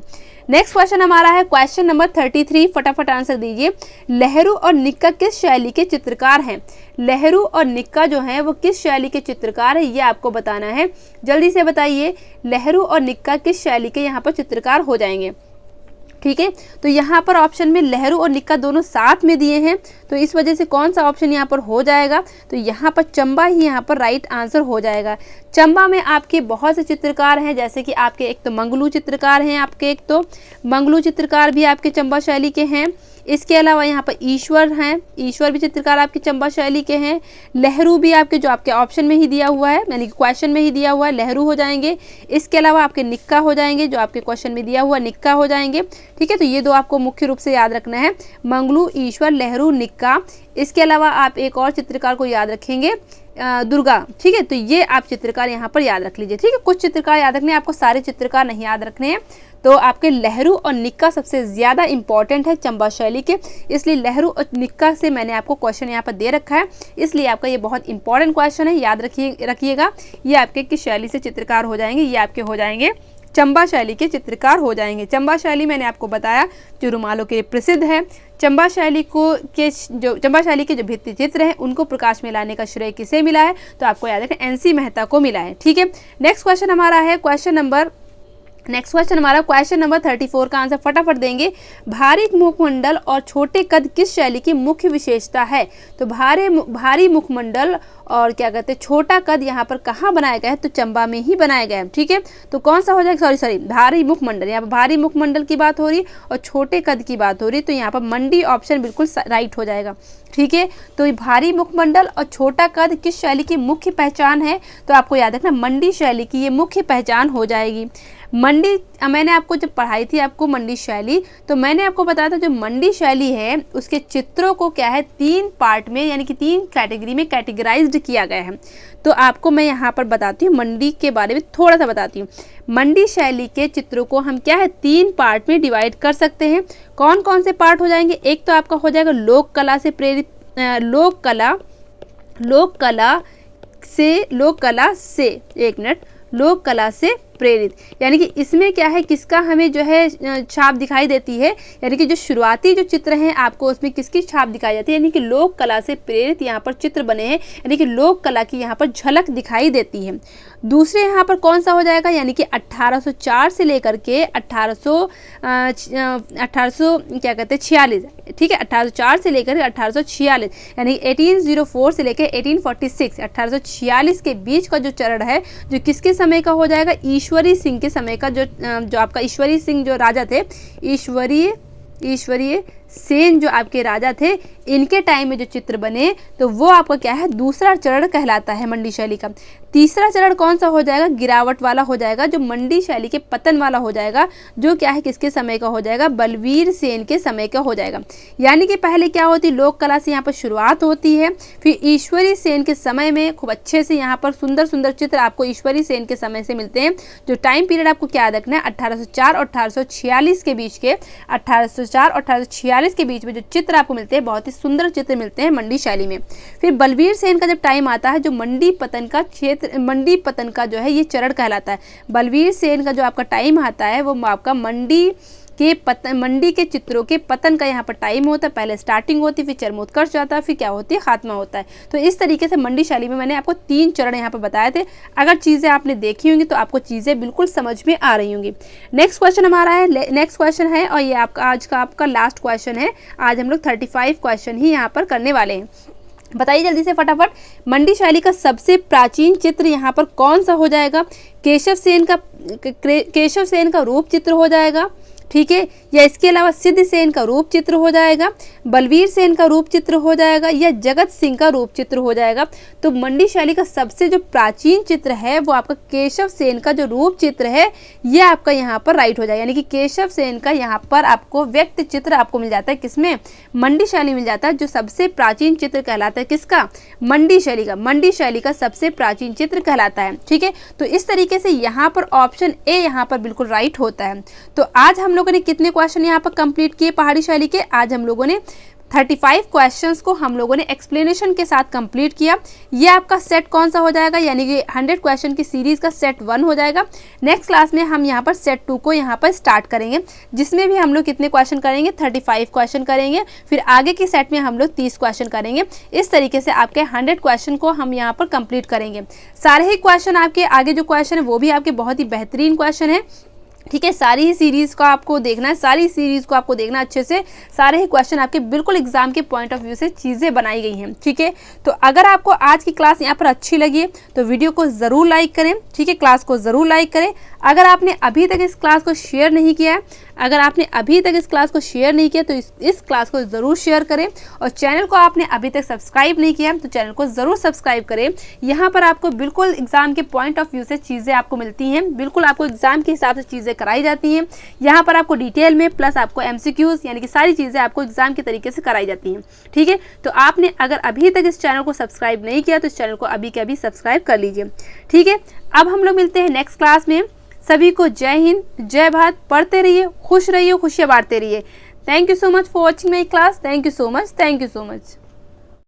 S1: नेक्स्ट क्वेश्चन हमारा है क्वेश्चन नंबर 33, फटाफट आंसर दीजिए। नेहरू और निक्का किस शैली के चित्रकार हैं? नेहरू और निक्का जो हैं वो किस शैली के चित्रकार हैं, ये आपको बताना है। जल्दी से बताइए, नेहरू और निक्का किस शैली के यहाँ पर चित्रकार हो जाएंगे। ठीक है, तो यहाँ पर ऑप्शन में नेहरू और निक्का दोनों साथ में दिए हैं, तो इस वजह से कौन सा ऑप्शन यहाँ पर हो जाएगा, तो यहाँ पर चंबा ही यहाँ पर राइट आंसर हो जाएगा। चंबा में आपके बहुत से चित्रकार हैं, जैसे कि आपके एक तो मंगलू चित्रकार हैं, आपके एक तो मंगलू चित्रकार भी आपके चंबा शैली के हैं। इसके अलावा यहाँ पर ईश्वर हैं, ईश्वर भी चित्रकार आपके चंबा शैली के हैं। नेहरू भी आपके जो आपके ऑप्शन में ही दिया हुआ है, यानी कि क्वेश्चन में ही दिया हुआ है, नेहरू हो जाएंगे। इसके अलावा आपके निक्का हो जाएंगे, जो आपके क्वेश्चन में दिया हुआ निक्का हो जाएंगे। ठीक है, तो ये दो आपको मुख्य रूप से याद रखना है, मंगलू, ईश्वर, नेहरू, निक्का। इसके अलावा आप एक और चित्रकार को याद रखेंगे, दुर्गा। ठीक है, तो ये आप चित्रकार यहाँ पर याद रख लीजिए। ठीक है, कुछ चित्रकार याद रखने हैं, आपको सारे चित्रकार नहीं याद रखने हैं। तो आपके नेहरू और निक्का सबसे ज़्यादा इंपॉर्टेंट है चंबा शैली के, इसलिए नेहरू और निक्का से मैंने आपको क्वेश्चन यहाँ पर दे रखा है, इसलिए आपका ये बहुत इंपॉर्टेंट क्वेश्चन है, याद रखिएगा। ये आपके किस शैली से चित्रकार हो जाएंगे, ये आपके हो जाएंगे चंबा शैली के चित्रकार हो जाएंगे। चंबा शैली मैंने आपको बताया जो रुमालों के प्रसिद्ध है। चंबा शैली के जो भित्ति चित्र हैं उनको प्रकाश में लाने का श्रेय किसे मिला है, तो आपको याद रखना एनसी मेहता को मिला है। ठीक है, नेक्स्ट क्वेश्चन हमारा है क्वेश्चन नंबर 34 का आंसर फटाफट देंगे। भारी मुखमंडल और छोटे कद किस शैली की मुख्य विशेषता है, तो भारी मुखमंडल और क्या कहते हैं छोटा कद यहाँ पर कहाँ बनाया गया है, तो चंबा में ही बनाया गया है। ठीक है, तो कौन सा हो जाएगा, सॉरी भारी मुखमंडल, यहाँ पर भारी मुखमंडल की बात हो रही और छोटे कद की बात हो रही, तो यहाँ पर मंडी ऑप्शन बिल्कुल राइट हो जाएगा। ठीक है, तो भारी मुखमंडल और छोटा कद किस शैली की मुख्य पहचान है, तो आपको याद रखना मंडी शैली की ये मुख्य पहचान हो जाएगी। मंडी, मैंने आपको जब पढ़ाई थी आपको मंडी शैली, तो मैंने आपको बताया था जो मंडी शैली है उसके चित्रों को क्या है 3 पार्ट में, यानी कि 3 कैटेगरी में कैटेगराइज्ड किया गया है। तो आपको मैं यहाँ पर बताती हूँ, मंडी के बारे में थोड़ा सा बताती हूँ। मंडी शैली के चित्रों को हम क्या है 3 पार्ट में डिवाइड कर सकते हैं। कौन कौन से पार्ट हो जाएंगे, एक तो आपका हो जाएगा लोक कला से प्रेरित, लोक कला से प्रेरित, यानी कि इसमें क्या है किसका हमें जो है छाप दिखाई देती है, यानी कि जो शुरुआती जो चित्र हैं आपको उसमें किसकी छाप दिखाई जाती है, यानी कि लोक कला से प्रेरित यहाँ पर चित्र बने हैं, यानी कि लोक कला की यहाँ पर झलक दिखाई देती है। दूसरे यहाँ पर कौन सा हो जाएगा, यानी कि 1804 से लेकर के 1846, ठीक है 1804 से लेकर 1846, यानी 1804 से लेकर 1846, 1846 के बीच का जो चरण है जो किसके समय का हो जाएगा, ईश्वरी सिंह के समय का, जो आपका ईश्वरी सिंह जो राजा थे, ईश्वरीय सेन जो आपके राजा थे, इनके टाइम में जो चित्र बने तो वो आपका क्या है दूसरा चरण कहलाता है मंडी शैली का। तीसरा चरण कौन सा हो जाएगा, गिरावट वाला हो जाएगा, जो मंडी शैली के पतन वाला हो जाएगा, जो क्या है किसके समय का हो जाएगा, बलवीर सेन के समय का हो जाएगा। यानी कि पहले क्या होती लोक कला से यहाँ पर शुरुआत होती है, फिर ईश्वरी सेन के समय में खूब अच्छे से यहाँ पर सुंदर सुंदर चित्र आपको ईश्वरी सेन के समय से मिलते हैं। जो टाइम पीरियड आपको क्या याद रखना है 1804 और 1846 के बीच के, 1804 और 1846 के बीच में जो चित्र आपको मिलते हैं बहुत ही सुंदर चित्र मिलते हैं मंडी शैली में। फिर बलवीर सेन का जब टाइम आता है, जो मंडी पतन का जो है ये चरण कहलाता है। बलवीर सेन का जो आपका टाइम आता है वो आपका मंडी मंडी के चित्रों के पतन का यहाँ पर टाइम होता है। पहले स्टार्टिंग होती है, फिर चरमोत्कर्ष जाता है, फिर क्या होती है, खात्मा होता है। तो इस तरीके से मंडी शैली में मैंने आपको 3 चरण यहाँ पर बताए थे। अगर चीज़ें आपने देखी होंगी तो आपको चीज़ें बिल्कुल समझ में आ रही होंगी। नेक्स्ट क्वेश्चन हमारा है, नेक्स्ट क्वेश्चन है और ये आपका आज का आपका लास्ट क्वेश्चन है। आज हम लोग 35 क्वेश्चन ही यहाँ पर करने वाले हैं। बताइए जल्दी से फटाफट, मंडी शैली का सबसे प्राचीन चित्र यहाँ पर कौन सा हो जाएगा? केशव सेन का रूप चित्र हो जाएगा, ठीक है, या इसके अलावा सिद्ध सेन का रूप चित्र हो जाएगा, बलवीर सेन का रूप चित्र हो जाएगा, या जगत सिंह का रूप चित्र हो जाएगा? तो मंडी शैली का सबसे जो प्राचीन चित्र है वो आपका केशव सेन का जो रूप चित्र है ये आपका यहाँ पर राइट हो जाएगा। यानी कि केशव सेन का यहाँ पर आपको व्यक्त चित्र आपको मिल जाता है, किसमें? मंडी शैली मिल जाता है, जो सबसे प्राचीन चित्र कहलाता है। किसका? मंडी शैली का। मंडी शैली का सबसे प्राचीन चित्र कहलाता है, ठीक है। तो इस तरीके से यहाँ पर ऑप्शन ए यहाँ पर बिल्कुल राइट होता है। तो आज हम लोगों ने कितने क्वेश्चन यहाँ पर कंप्लीट किए पहाड़ी शैली के? आज हम लोगों ने 35 क्वेश्चंस को हम लोगों ने एक्सप्लेनेशन के साथ कंप्लीट किया। ये आपका सेट कौन सा हो जाएगा? यानी कि 100 क्वेश्चन की सीरीज का सेट 1 हो जाएगा। नेक्स्ट क्लास में हम यहाँ पर सेट 2 को यहाँ पर स्टार्ट करेंगे, जिसमें भी हम लोग कितने क्वेश्चन करेंगे? 35 क्वेश्चन करेंगे। फिर आगे की सेट में हम लोग 30 क्वेश्चन करेंगे। इस तरीके से आपके 100 क्वेश्चन को हम यहाँ पर कंप्लीट करेंगे। सारे ही क्वेश्चन आपके आगे जो क्वेश्चन है वो भी आपके बहुत ही बेहतरीन क्वेश्चन है, ठीक है। सारी ही सीरीज को आपको देखना है, सारी सीरीज को आपको देखना अच्छे से। सारे ही क्वेश्चन आपके बिल्कुल एग्जाम के पॉइंट ऑफ व्यू से चीज़ें बनाई गई हैं, ठीक है। तो अगर आपको आज की क्लास यहाँ पर अच्छी लगी है तो वीडियो को ज़रूर लाइक करें, ठीक है, क्लास को ज़रूर लाइक करें। अगर आपने अभी तक इस क्लास को शेयर नहीं किया है, अगर आपने अभी तक इस क्लास को शेयर नहीं किया तो इस क्लास को ज़रूर शेयर करें। और चैनल को आपने अभी तक सब्सक्राइब नहीं किया तो चैनल को ज़रूर सब्सक्राइब करें। यहाँ पर आपको बिल्कुल एग्जाम के पॉइंट ऑफ व्यू से चीज़ें आपको मिलती हैं, बिल्कुल आपको एग्जाम के हिसाब से चीज़ें कराई जाती हैं। यहाँ पर आपको डिटेल में प्लस आपको MCQs यानी कि सारी चीज़ें आपको एग्जाम के तरीके से कराई जाती हैं, ठीक है। तो आपने अगर अभी तक इस चैनल को सब्सक्राइब नहीं किया तो इस चैनल को अभी के अभी सब्सक्राइब कर लीजिए, ठीक है। अब हम लोग मिलते हैं नेक्स्ट क्लास में। सभी को जय हिंद, जय भारत। पढ़ते रहिए, खुश रहिए, खुशियाँ बांटते रहिए। Thank you so much for watching my class. Thank you so much, thank you so much.